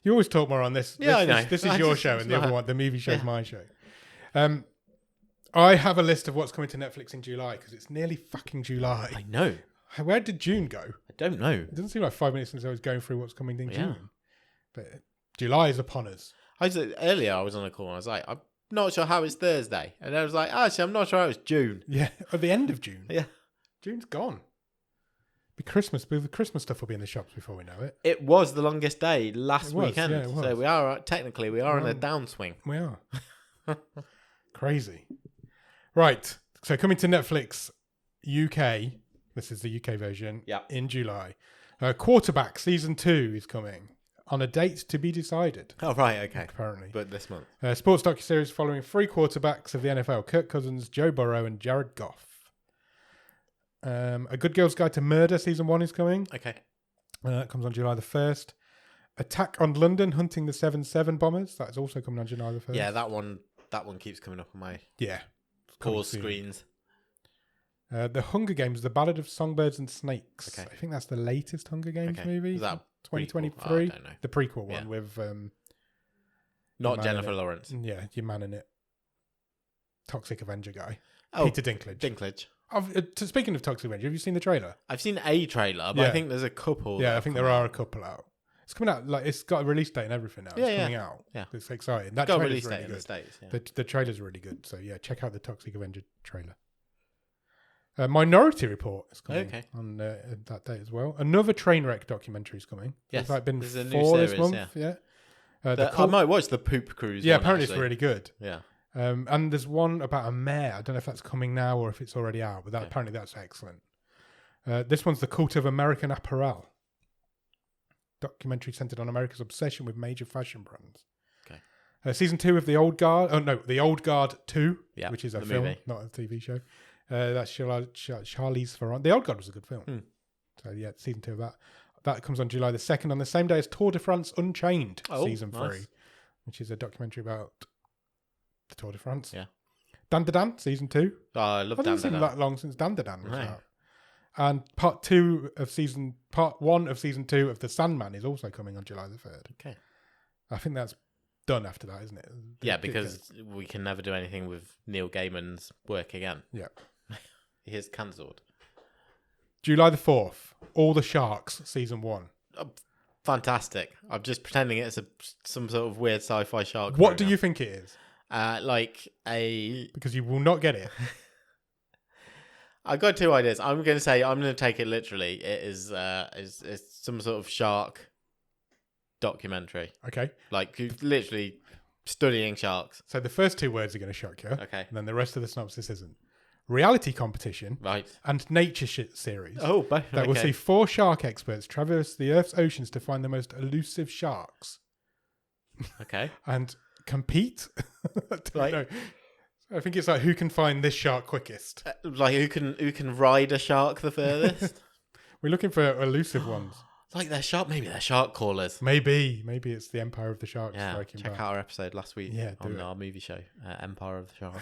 You always talk more on this. Yeah, I know. This is your show and the other one, the movie show, is my show. I have a list of what's coming to Netflix in July because it's nearly fucking July. I know. Where did June go? I don't know. It doesn't seem like 5 minutes since I was going through what's coming in June. But July is upon us. Earlier I was on a call and I was like, I'm not sure how it's Thursday. And I was like, actually, I'm not sure how it's June. Yeah, at the end of June. Yeah. June's gone. Be Christmas. The Christmas stuff will be in the shops before we know it. It was the longest day last weekend. Yeah, it was. So we are, on a downswing. We are. Crazy. Right. So coming to Netflix UK. This is the UK version. Yeah. In July. Quarterback season 2 is coming. on a date to be decided. Oh, right, okay. Apparently. But this month. Sports docuseries following 3 quarterbacks of the NFL, Kirk Cousins, Joe Burrow and Jared Goff. A Good Girl's Guide to Murder season 1 is coming. Okay. That comes on July the 1st. Attack on London, Hunting the 7/7 Bombers. That is also coming on July the 1st. Yeah, that one keeps coming up on my pause screens. The Hunger Games, The Ballad of Songbirds and Snakes. Okay. I think that's the latest Hunger Games movie. Is that 2023? prequel? Oh, I don't know. The prequel one with... Not Jennifer Lawrence. Yeah, your man in it. Toxic Avenger guy. Oh, Peter Dinklage. Speaking of Toxic Avenger, have you seen the trailer? I've seen a trailer, but I think there's a couple. Yeah, I think there are a couple out. It's coming out, it's got a release date and everything now. It's coming out. Yeah. It's exciting. That got a trailer's release really date good. in the States. Yeah. The trailer's really good. So yeah, check out the Toxic Avenger trailer. Minority Report is coming on that date as well. Another Trainwreck documentary is coming. Yes, it's like been there's a new 4 this series, month. Yeah. I might watch the Poop Cruise. Yeah, one, apparently actually. it's really good. Yeah. And there's one about a mayor. I don't know if that's coming now or if it's already out, but apparently that's excellent. This one's The Cult of American Apparel. Documentary centered on America's obsession with major fashion brands. Okay. Season 2 of The Old Guard. Oh, no, The Old Guard 2, which is a film, movie. not a TV show. That's Charlize Theron. The Old Guard was a good film. So, yeah, season 2 of that. That comes on July the 2nd, on the same day as Tour de France Unchained, season 3, which is a documentary about the Tour de France. Yeah. Dan Da Dan, season 2. Oh, I love Dan Da Dan. It hasn't been that long since Dan Da Dan was out. And part 1 of season 2 of The Sandman is also coming on July the 3rd. Okay. I think that's done after that, isn't it? Yeah, because we can never do anything with Neil Gaiman's work again. Yeah. He is cancelled. July the 4th, All the Sharks, season 1. Fantastic. I'm just pretending it's some sort of weird sci-fi shark. What do you think it is? Because you will not get it. I've got 2 ideas. I'm going to take it literally. It is some sort of shark documentary. Okay. Like literally studying sharks. So the first 2 words are going to shock you. Okay. And then the rest of the synopsis isn't. Reality competition. Right. And nature shit series. Oh, okay. That will see 4 shark experts traverse the Earth's oceans to find the most elusive sharks. Okay. And compete. I think it's like who can find this shark quickest. Like who can ride a shark the furthest. We're looking for elusive ones. Like maybe they're shark callers. Maybe it's the Empire of the Sharks. Yeah, check out our episode last week on our movie show, Empire of the Shark.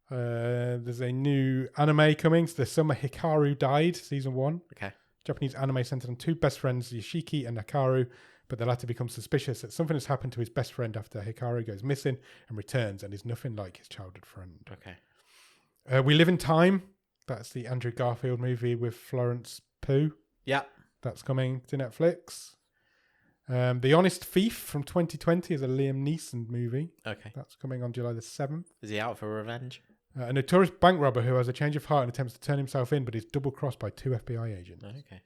There's a new anime coming. The Summer Hikaru Died, season 1. Okay. Japanese anime centered on 2 best friends, Yoshiki and Hikaru, but the latter becomes suspicious that something has happened to his best friend after Hikaru goes missing and returns and is nothing like his childhood friend. Okay. We Live in Time. That's the Andrew Garfield movie with Florence Pugh. Yeah. That's coming to Netflix. The Honest Thief from 2020 is a Liam Neeson movie. Okay. That's coming on July the 7th. Is he out for revenge? A notorious bank robber who has a change of heart and attempts to turn himself in, but is double-crossed by 2 FBI agents. Okay.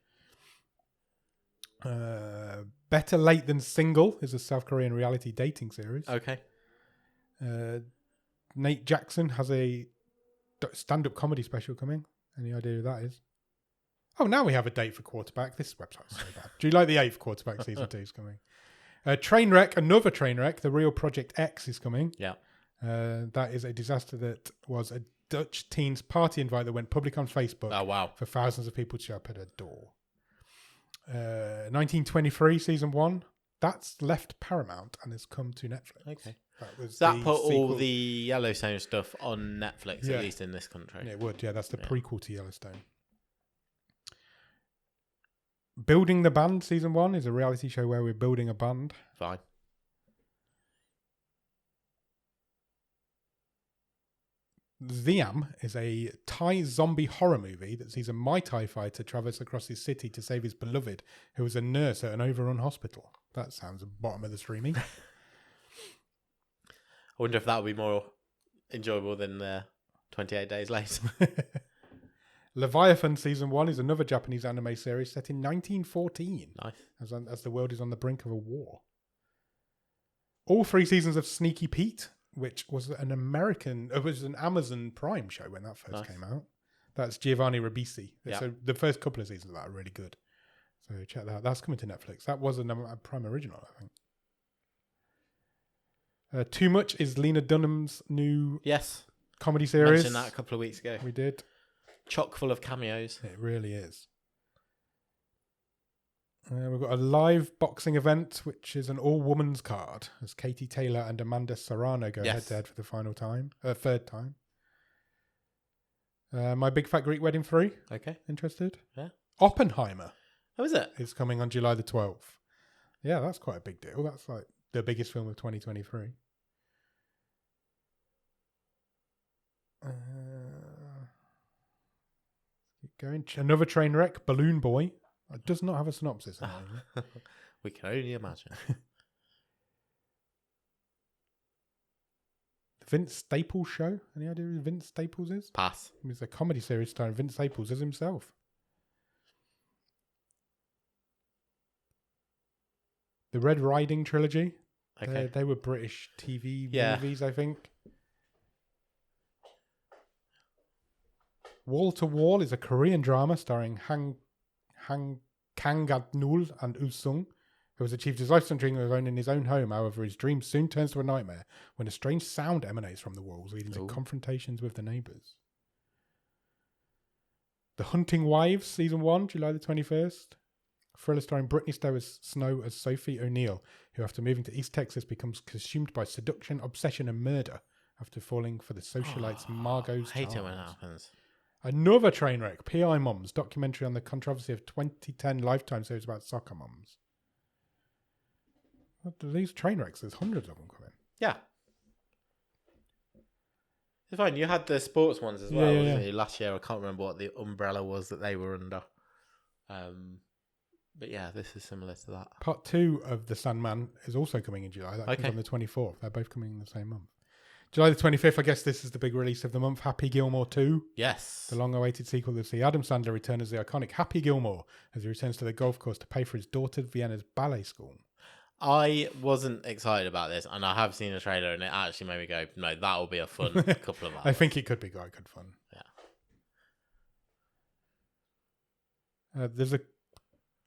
Better Late Than Single is a South Korean reality dating series. Okay. Nate Jackson has a stand-up comedy special coming. Any idea who that is? Oh, now we have a date for Quarterback. This website's so bad. July the 8th, Quarterback season 2 is coming. Trainwreck, another Trainwreck, The Real Project X is coming. Yeah. That is a disaster that was a Dutch teens party invite that went public on Facebook. Oh, wow. For thousands of people to show up at her door. 1923 season 1. That's left Paramount and has come to Netflix. Okay. That put all the Yellowstone stuff on Netflix, Yeah. at least in this country. It would, yeah. That's the prequel to Yellowstone. Building the Band season 1 is a reality show where we're building a band. Fine. Ziam is a Thai zombie horror movie that sees a Muay Thai fighter traverse across his city to save his beloved, who is a nurse at an overrun hospital. That sounds bottom of the streaming. I wonder if that would be more enjoyable than 28 Days Later. Leviathan season 1 is another Japanese anime series set in 1914. Nice. As the world is on the brink of a war. All 3 seasons of Sneaky Pete, which was an Amazon Prime show when that first came out. That's Giovanni Ribisi. Yeah. So the first couple of seasons of that are really good. So check that out. That's coming to Netflix. That was a Prime original, I think. Too Much is Lena Dunham's new comedy series. Mentioned that a couple of weeks ago. We did. Chock full of cameos. It really is. We've got a live boxing event, which is an all-women's card, as Katie Taylor and Amanda Serrano go head-to-head for the third time. My Big Fat Greek Wedding 3. Okay. Interested? Yeah. Oppenheimer. Oh, is it? It's coming on July the 12th. Yeah, that's quite a big deal. That's like the biggest film of 2023. Keep going. Another train wreck, Balloon Boy. It does not have a synopsis. We can only imagine. The Vince Staples Show. Any idea who Vince Staples is? Pass. It's a comedy series starring Vince Staples as himself. The Red Riding trilogy. Okay. They were British TV movies, I think. Wall to Wall is a Korean drama starring Kang Gad-nul and Usung, who has achieved his lifetime dream of owning his own home. However, his dream soon turns to a nightmare when a strange sound emanates from the walls, leading to confrontations with the neighbours. The Hunting Wives, Season 1, July the 21st. Thriller starring Brittany Snow as Sophie O'Neill, who after moving to East Texas becomes consumed by seduction, obsession and murder after falling for the socialite's Margot's I hate it charms. when it happens. Another train wreck, PI Moms, documentary on the controversy of 2010 Lifetime series about soccer moms. What do these train wrecks? There's hundreds of them coming. Yeah. It's fine. You had the sports ones as well, wasn't you? Last year, I can't remember what the umbrella was that they were under. But yeah, this is similar to that. Part 2 of The Sandman is also coming in July. That comes on the 24th. They're both coming in the same month. July the 25th, I guess this is the big release of the month, Happy Gilmore 2. Yes. The long-awaited sequel to see Adam Sandler return as the iconic Happy Gilmore as he returns to the golf course to pay for his daughter Vienna's ballet school. I wasn't excited about this, and I have seen a trailer, and it actually made me go, no, that'll be a fun couple of hours. I think it could be quite good fun. Yeah. There's a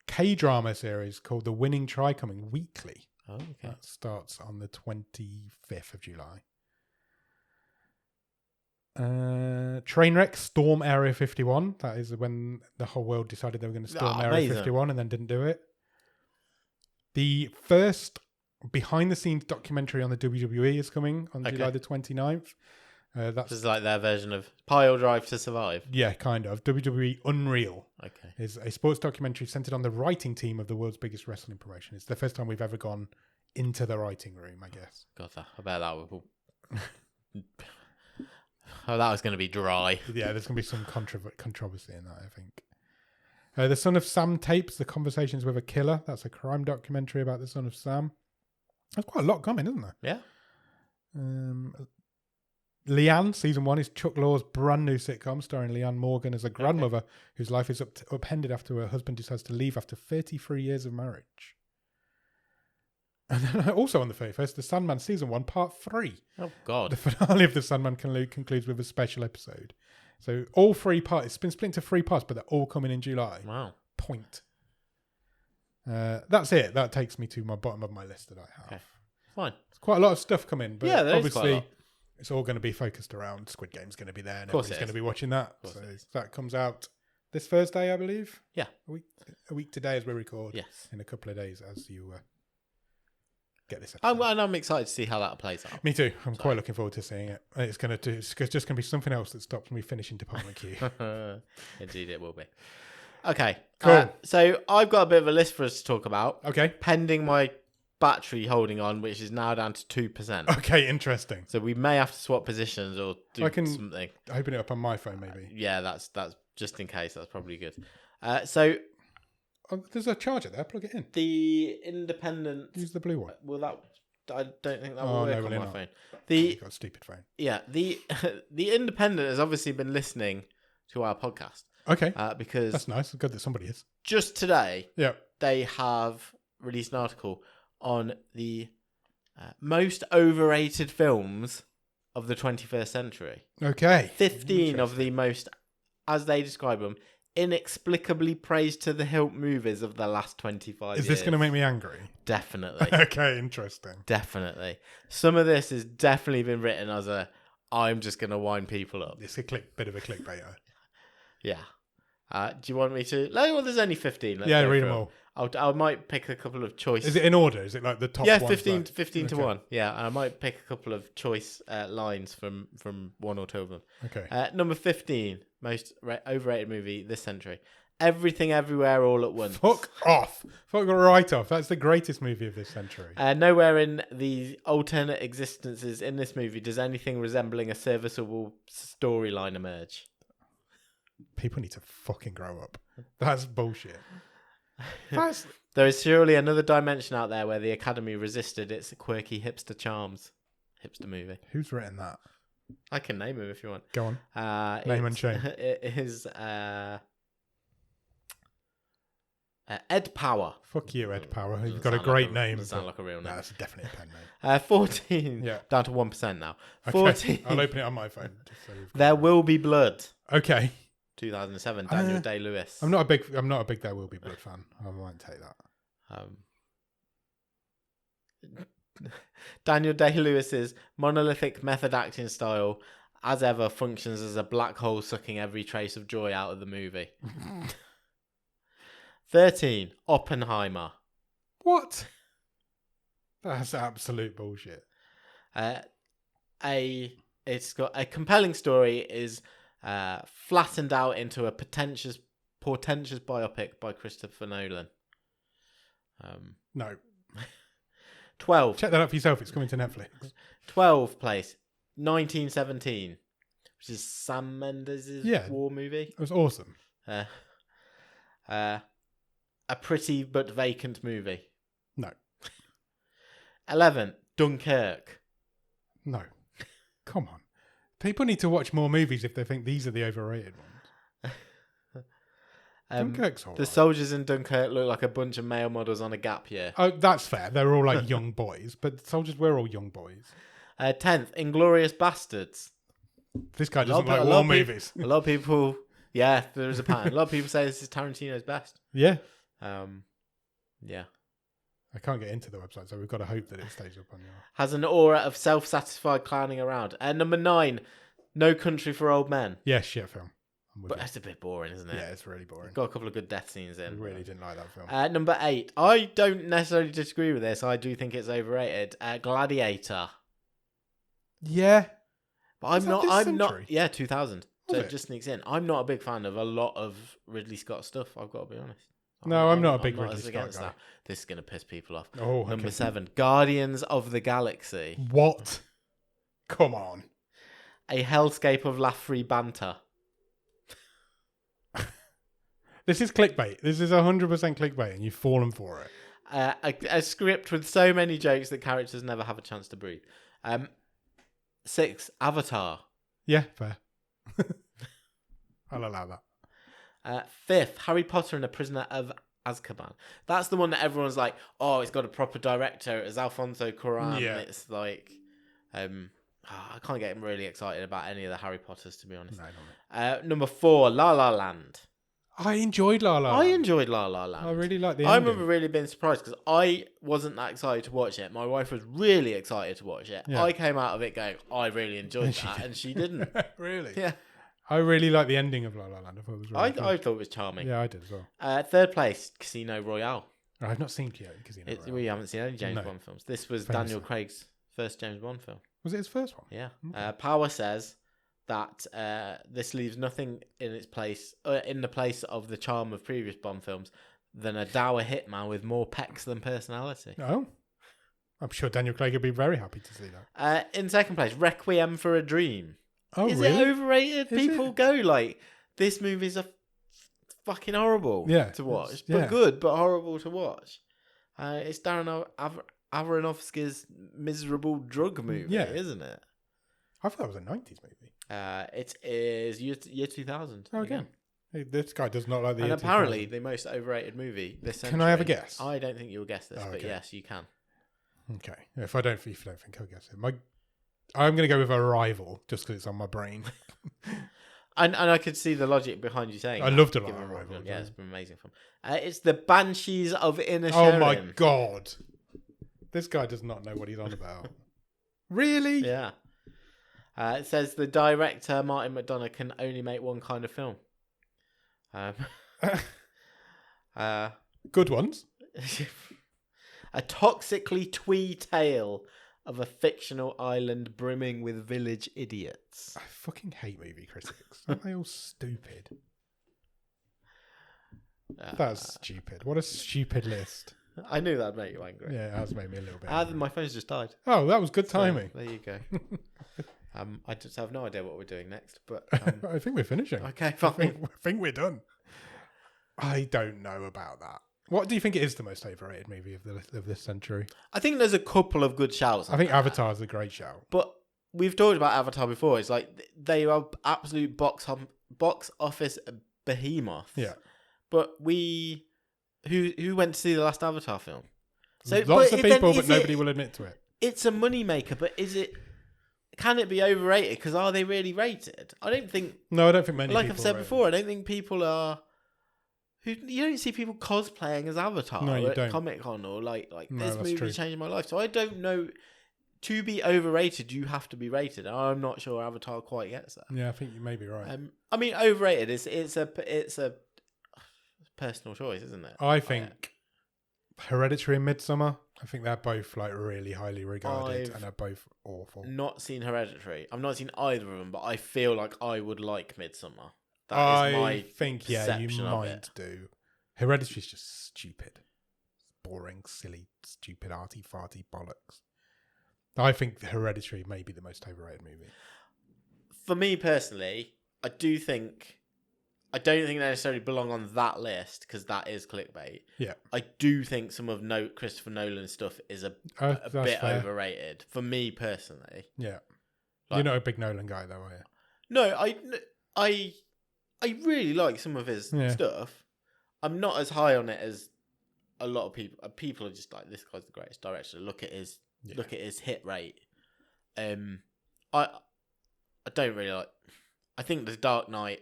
K-drama series called The Winning Try coming weekly. Oh, okay. That starts on the 25th of July. Trainwreck Storm Area 51. That is when the whole world decided they were going to storm Area 51 and then didn't do it. The first behind-the-scenes documentary on the WWE is coming on July the 29th. That's just like their version of Pile Drive to Survive. Yeah, kind of. WWE Unreal. Okay. Is a sports documentary centered on the writing team of the world's biggest wrestling promotion. It's the first time we've ever gone into the writing room, I guess. God, I bet that would... Oh, that was going to be dry. Yeah, there's going to be some controversy in that, I think. The Son of Sam tapes, The Conversations with a Killer. That's a crime documentary about the son of Sam. There's quite a lot coming, isn't there? Yeah. Leanne, Season 1, is Chuck Lorre's brand new sitcom starring Leanne Morgan as a grandmother whose life is upended after her husband decides to leave after 33 years of marriage. And then also on the 31st, The Sandman Season 1, Part 3. Oh, God. The finale of The Sandman concludes with a special episode. So all 3 parts, it's been split into 3 parts, but they're all coming in July. Wow. Point. That's it. That takes me to my bottom of my list that I have. Okay. Fine. It's quite a lot of stuff coming, but obviously it's all going to be focused around Squid Game's going to be there and everyone's going to be watching that. So that comes out this Thursday, I believe. Yeah. A week today as we record. Yes. In a couple of days as you get this episode. I'm excited to see how that plays out. Me too. I'm quite looking forward to seeing it. It's just going to be something else that stops me finishing Department Q. Indeed it will be. Okay. Cool. So I've got a bit of a list for us to talk about. Okay. Pending my battery holding on, which is now down to 2%. Okay, interesting. So we may have to swap positions or do something. Open it up on my phone, maybe. Yeah, that's just in case. That's probably good. There's a charger there. Plug it in. The Independent. Use the blue one. I don't think that will work on my phone. You've got a stupid phone. Yeah, the Independent has obviously been listening to our podcast. Okay. Because that's nice. It's good that somebody is. Just today, yeah, they have released an article on the most overrated films of the 21st century. Okay. 15 of the most, as they describe them, inexplicably praised to the hilt movies of the last 25 years. Is this going to make me angry? Definitely. Okay, interesting. Definitely. Some of this has definitely been written as I'm just going to wind people up. It's a bit of a clickbaiter. Yeah. Do you want me to? Well, there's only 15. Let's Yeah, go read through them all. I might pick a couple of choice. Is it in order? Is it like the top? Yeah, ones 15 that- to 1. Yeah, I might pick a couple of choice lines from one or two of them. Okay. Number 15, most overrated movie this century. Everything Everywhere All at Once. Fuck off. Fuck right off. That's the greatest movie of this century. Nowhere in the alternate existences in this movie does anything resembling a serviceable storyline emerge. People need to fucking grow up. That's bullshit. There is surely another dimension out there where the Academy resisted its quirky hipster charms. Hipster movie. Who's written that? I can name him if you want. Go on. Name and shame. It is Ed Power. Fuck you, Ed Power. You've got a great name. Doesn't sound like a real name. No, that's definitely a pen name. 14. Yeah. Down to 1% now. Okay. 14. I'll open it on my phone. Just so you've got There it. Will Be Blood. Okay. 2007. Daniel Day-Lewis. I'm not a big There Will Be Blood fan. I won't take that. Daniel Day-Lewis's monolithic method acting style, as ever, functions as a black hole sucking every trace of joy out of the movie. 13. Oppenheimer. What? That's absolute bullshit. It's got a compelling story, is flattened out into a portentous biopic by Christopher Nolan. No. 12. Check that out for yourself. It's coming to Netflix. 12th place. 1917, which is Sam Mendes' war movie. It was awesome. A pretty but vacant movie. No. 11. Dunkirk. No. Come on. People need to watch more movies if they think these are the overrated ones. Dunkirk's alright. The soldiers in Dunkirk look like a bunch of male models on a gap year. Oh, that's fair. They're all like young boys, but the soldiers were all young boys. 10th. Inglorious Bastards. This guy doesn't like war movies. A lot of people... Yeah, there is a pattern. A lot of people say this is Tarantino's best. Yeah. Yeah. I can't get into the website, so we've got to hope that it stays up on your... Has an aura of self-satisfied clowning around. Number 9. No Country for Old Men. Yeah, shit film. But that's a bit boring, isn't it? Yeah, it's really boring. Got a couple of good death scenes in. I really didn't like that film. Number 8. I don't necessarily disagree with this. I do think it's overrated. Gladiator. Yeah. But I'm not. Century? Yeah, 2000. Was So it? it just sneaks in. I'm not a big fan of a lot of Ridley Scott stuff. I've got to be honest. No, I'm not a big I'm Ridley as Scott against guy. that. This is going to piss people off. Oh, Number okay. 7. Guardians of the Galaxy. What? Come on. A hellscape of laugh-free banter. This is clickbait. This is 100% clickbait, and you've fallen for it. A script with so many jokes that characters never have a chance to breathe. 6. Avatar. Yeah, fair. I'll allow that. 5th. Harry Potter and the Prisoner of Azkaban. That's the one that everyone's like, oh, it's got a proper director. It's Alfonso Cuarón. Yeah. It's like... I can't get really excited about any of the Harry Potters, to be honest. No, not Number 4. La La Land. I enjoyed La La Land. I enjoyed La La Land. I really liked the I ending. remember really being surprised because I wasn't that excited to watch it. My wife was really excited to watch it. Yeah. I came out of it going, I really enjoyed that, and she didn't. Really? Yeah. I really liked the ending of La La Land. I thought it was really good. I thought it was charming. Yeah, I did as well. 3rd place, Casino Royale. I've not seen Casino Royale. We haven't seen any James No. Bond films. This was Famously. Daniel Craig's first James Bond film. Was it his first one? Yeah. Okay. Power says that this leaves nothing in its place, in the place of the charm of previous Bond films, than a dour hitman with more pecs than personality. Oh. I'm sure Daniel Craig would be very happy to see that. In 2nd place, Requiem for a Dream. Oh, Is really? it overrated? Is People go like, this movie's fucking horrible to watch, but yeah. good, but horrible to watch. It's Darren Aronofsky's miserable drug movie, isn't it? I thought it was a 90s movie. It is year 2000. Oh, again. Hey, this guy does not like the And year apparently 2000. the most overrated movie this century. Can I have a guess? I don't think you'll guess this, Oh, but okay. yes, you can. Okay. If you don't think I'll guess it. I'm going to go with Arrival, just because it's on my brain. And I could see the logic behind you saying I that. loved a lot Give of it a Arrival. Yeah, it's been an amazing film. It's the Banshees of Inisherin. Oh my god. This guy does not know what he's on about. Really? Yeah. It says the director, Martin McDonagh, can only make one kind of film. Good ones. A toxically twee tale of a fictional island brimming with village idiots. I fucking hate movie critics. Aren't they all stupid? That's stupid. What a stupid list. I knew that'd make you angry. Yeah, it has made me a little bit angry. My phone's just died. Oh, that was good timing. So, there you go. I just have no idea what we're doing next, but I think we're finishing. okay, I fine. think we're done. I don't know about that. What do you think it is the most overrated movie of this century? I think there's a couple of good shouts. I think Avatar's a great shout. But we've talked about Avatar before. It's like they are absolute box office behemoth. Yeah. But who went to see the last Avatar film? So lots of people, but nobody will admit to it. It's a moneymaker, but can it be overrated? Because are they really rated? I don't think. No, I don't think many. Like I've said before, I don't think people are. You don't see people cosplaying as Avatar at Comic-Con or like this movie changed my life. So I don't know. To be overrated, you have to be rated. I'm not sure Avatar quite gets that. Yeah, I think you may be right. I mean, overrated it's a personal choice, isn't it? I think Hereditary and Midsommar. I think they're both like really highly regarded and are both awful. Not seen Hereditary. I've not seen either of them, but I feel like I would like Midsommar. I think you might do. Hereditary's just stupid, boring, silly, stupid, arty-farty bollocks. I think Hereditary may be the most overrated movie. For me personally, I don't think they necessarily belong on that list because that is clickbait. Yeah, I do think some of Christopher Nolan's stuff is a bit fair. Overrated for me personally. Yeah, you're not a big Nolan guy though, are you? No, I really like some of his stuff. I'm not as high on it as a lot of people. People are just like, this guy's the greatest director. Look at his hit rate. I don't really like. I think The Dark Knight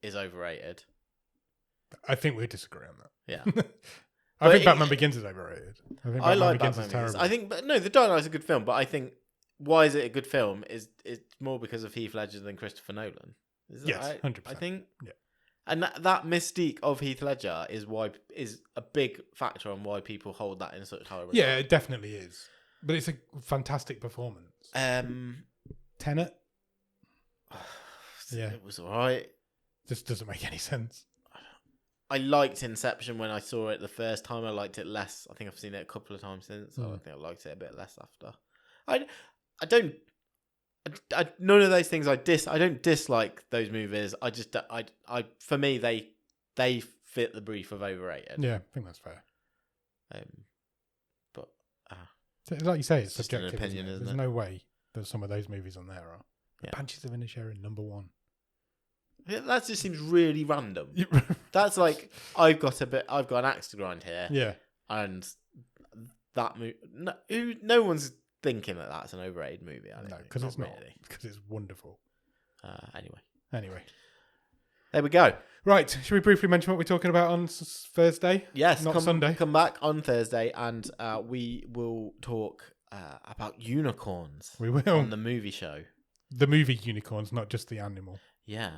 is overrated. I think we disagree on that. Yeah. I think Batman Begins is overrated. I like Batman Begins. The Dark Knight's a good film, but I think why is it a good film is more because of Heath Ledger than Christopher Nolan. Yes, 100%. I think. Yeah. And that mystique of Heath Ledger is a big factor on why people hold that in such high regard. Yeah, it definitely is. But it's a fantastic performance. Tenet? Yeah. It was alright. Just doesn't make any sense. I liked Inception when I saw it the first time. I liked it less. I think I've seen it a couple of times since. So I think I liked it a bit less after. None of those things I don't dislike those movies. For me they fit the brief of overrated. Yeah, I think that's fair. But so, like you say, it's just subjective. An opinion, isn't it? There's no way that some of those movies on there are. Yeah. Banshees of Inisherin, number 1. Yeah, that just seems really random. That's like I've got an axe to grind here. Yeah, and that movie. No one's thinking that that's an overrated movie. No, because it's not. Because it's wonderful. Anyway, there we go. Right, should we briefly mention what we're talking about on Thursday? Yes, not Sunday. Come back on Thursday, and we will talk about unicorns. We will on the movie show. The movie unicorns, not just the animal. Yeah,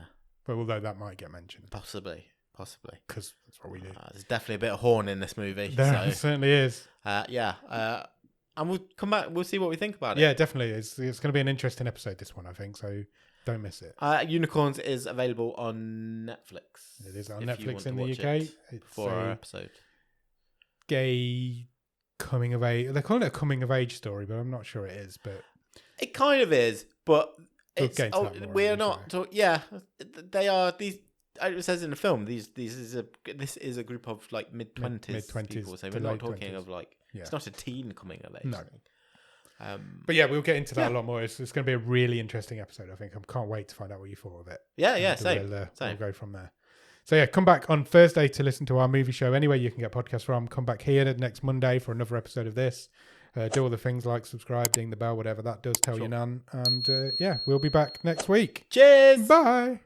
but although that might get mentioned, possibly, because that's what we do. There's definitely a bit of horn in this movie. There certainly is. And we'll come back. We'll see what we think about it. Yeah, definitely. It's going to be an interesting episode, this one, I think. So don't miss it. Unicorns is available on Netflix. It is on Netflix in the UK. It's for our episode. Gay coming of age. They're calling it a coming of age story, but I'm not sure it is. But it kind of is. But it's we're not. Yeah, they are these. It says in the film, this is a group of like mid-20s people. So we're not talking 20s. Of like it's not a teen coming of age. No. Thing. But yeah, we'll get into that a lot more. It's going to be a really interesting episode. I think I can't wait to find out what you thought of it. Yeah, same. We'll go from there. So yeah, come back on Thursday to listen to our movie show. Anywhere you can get podcasts from. Come back here next Monday for another episode of this. Do all the things like subscribe, ding the bell, whatever that does. Tell your nan, and we'll be back next week. Cheers. Bye.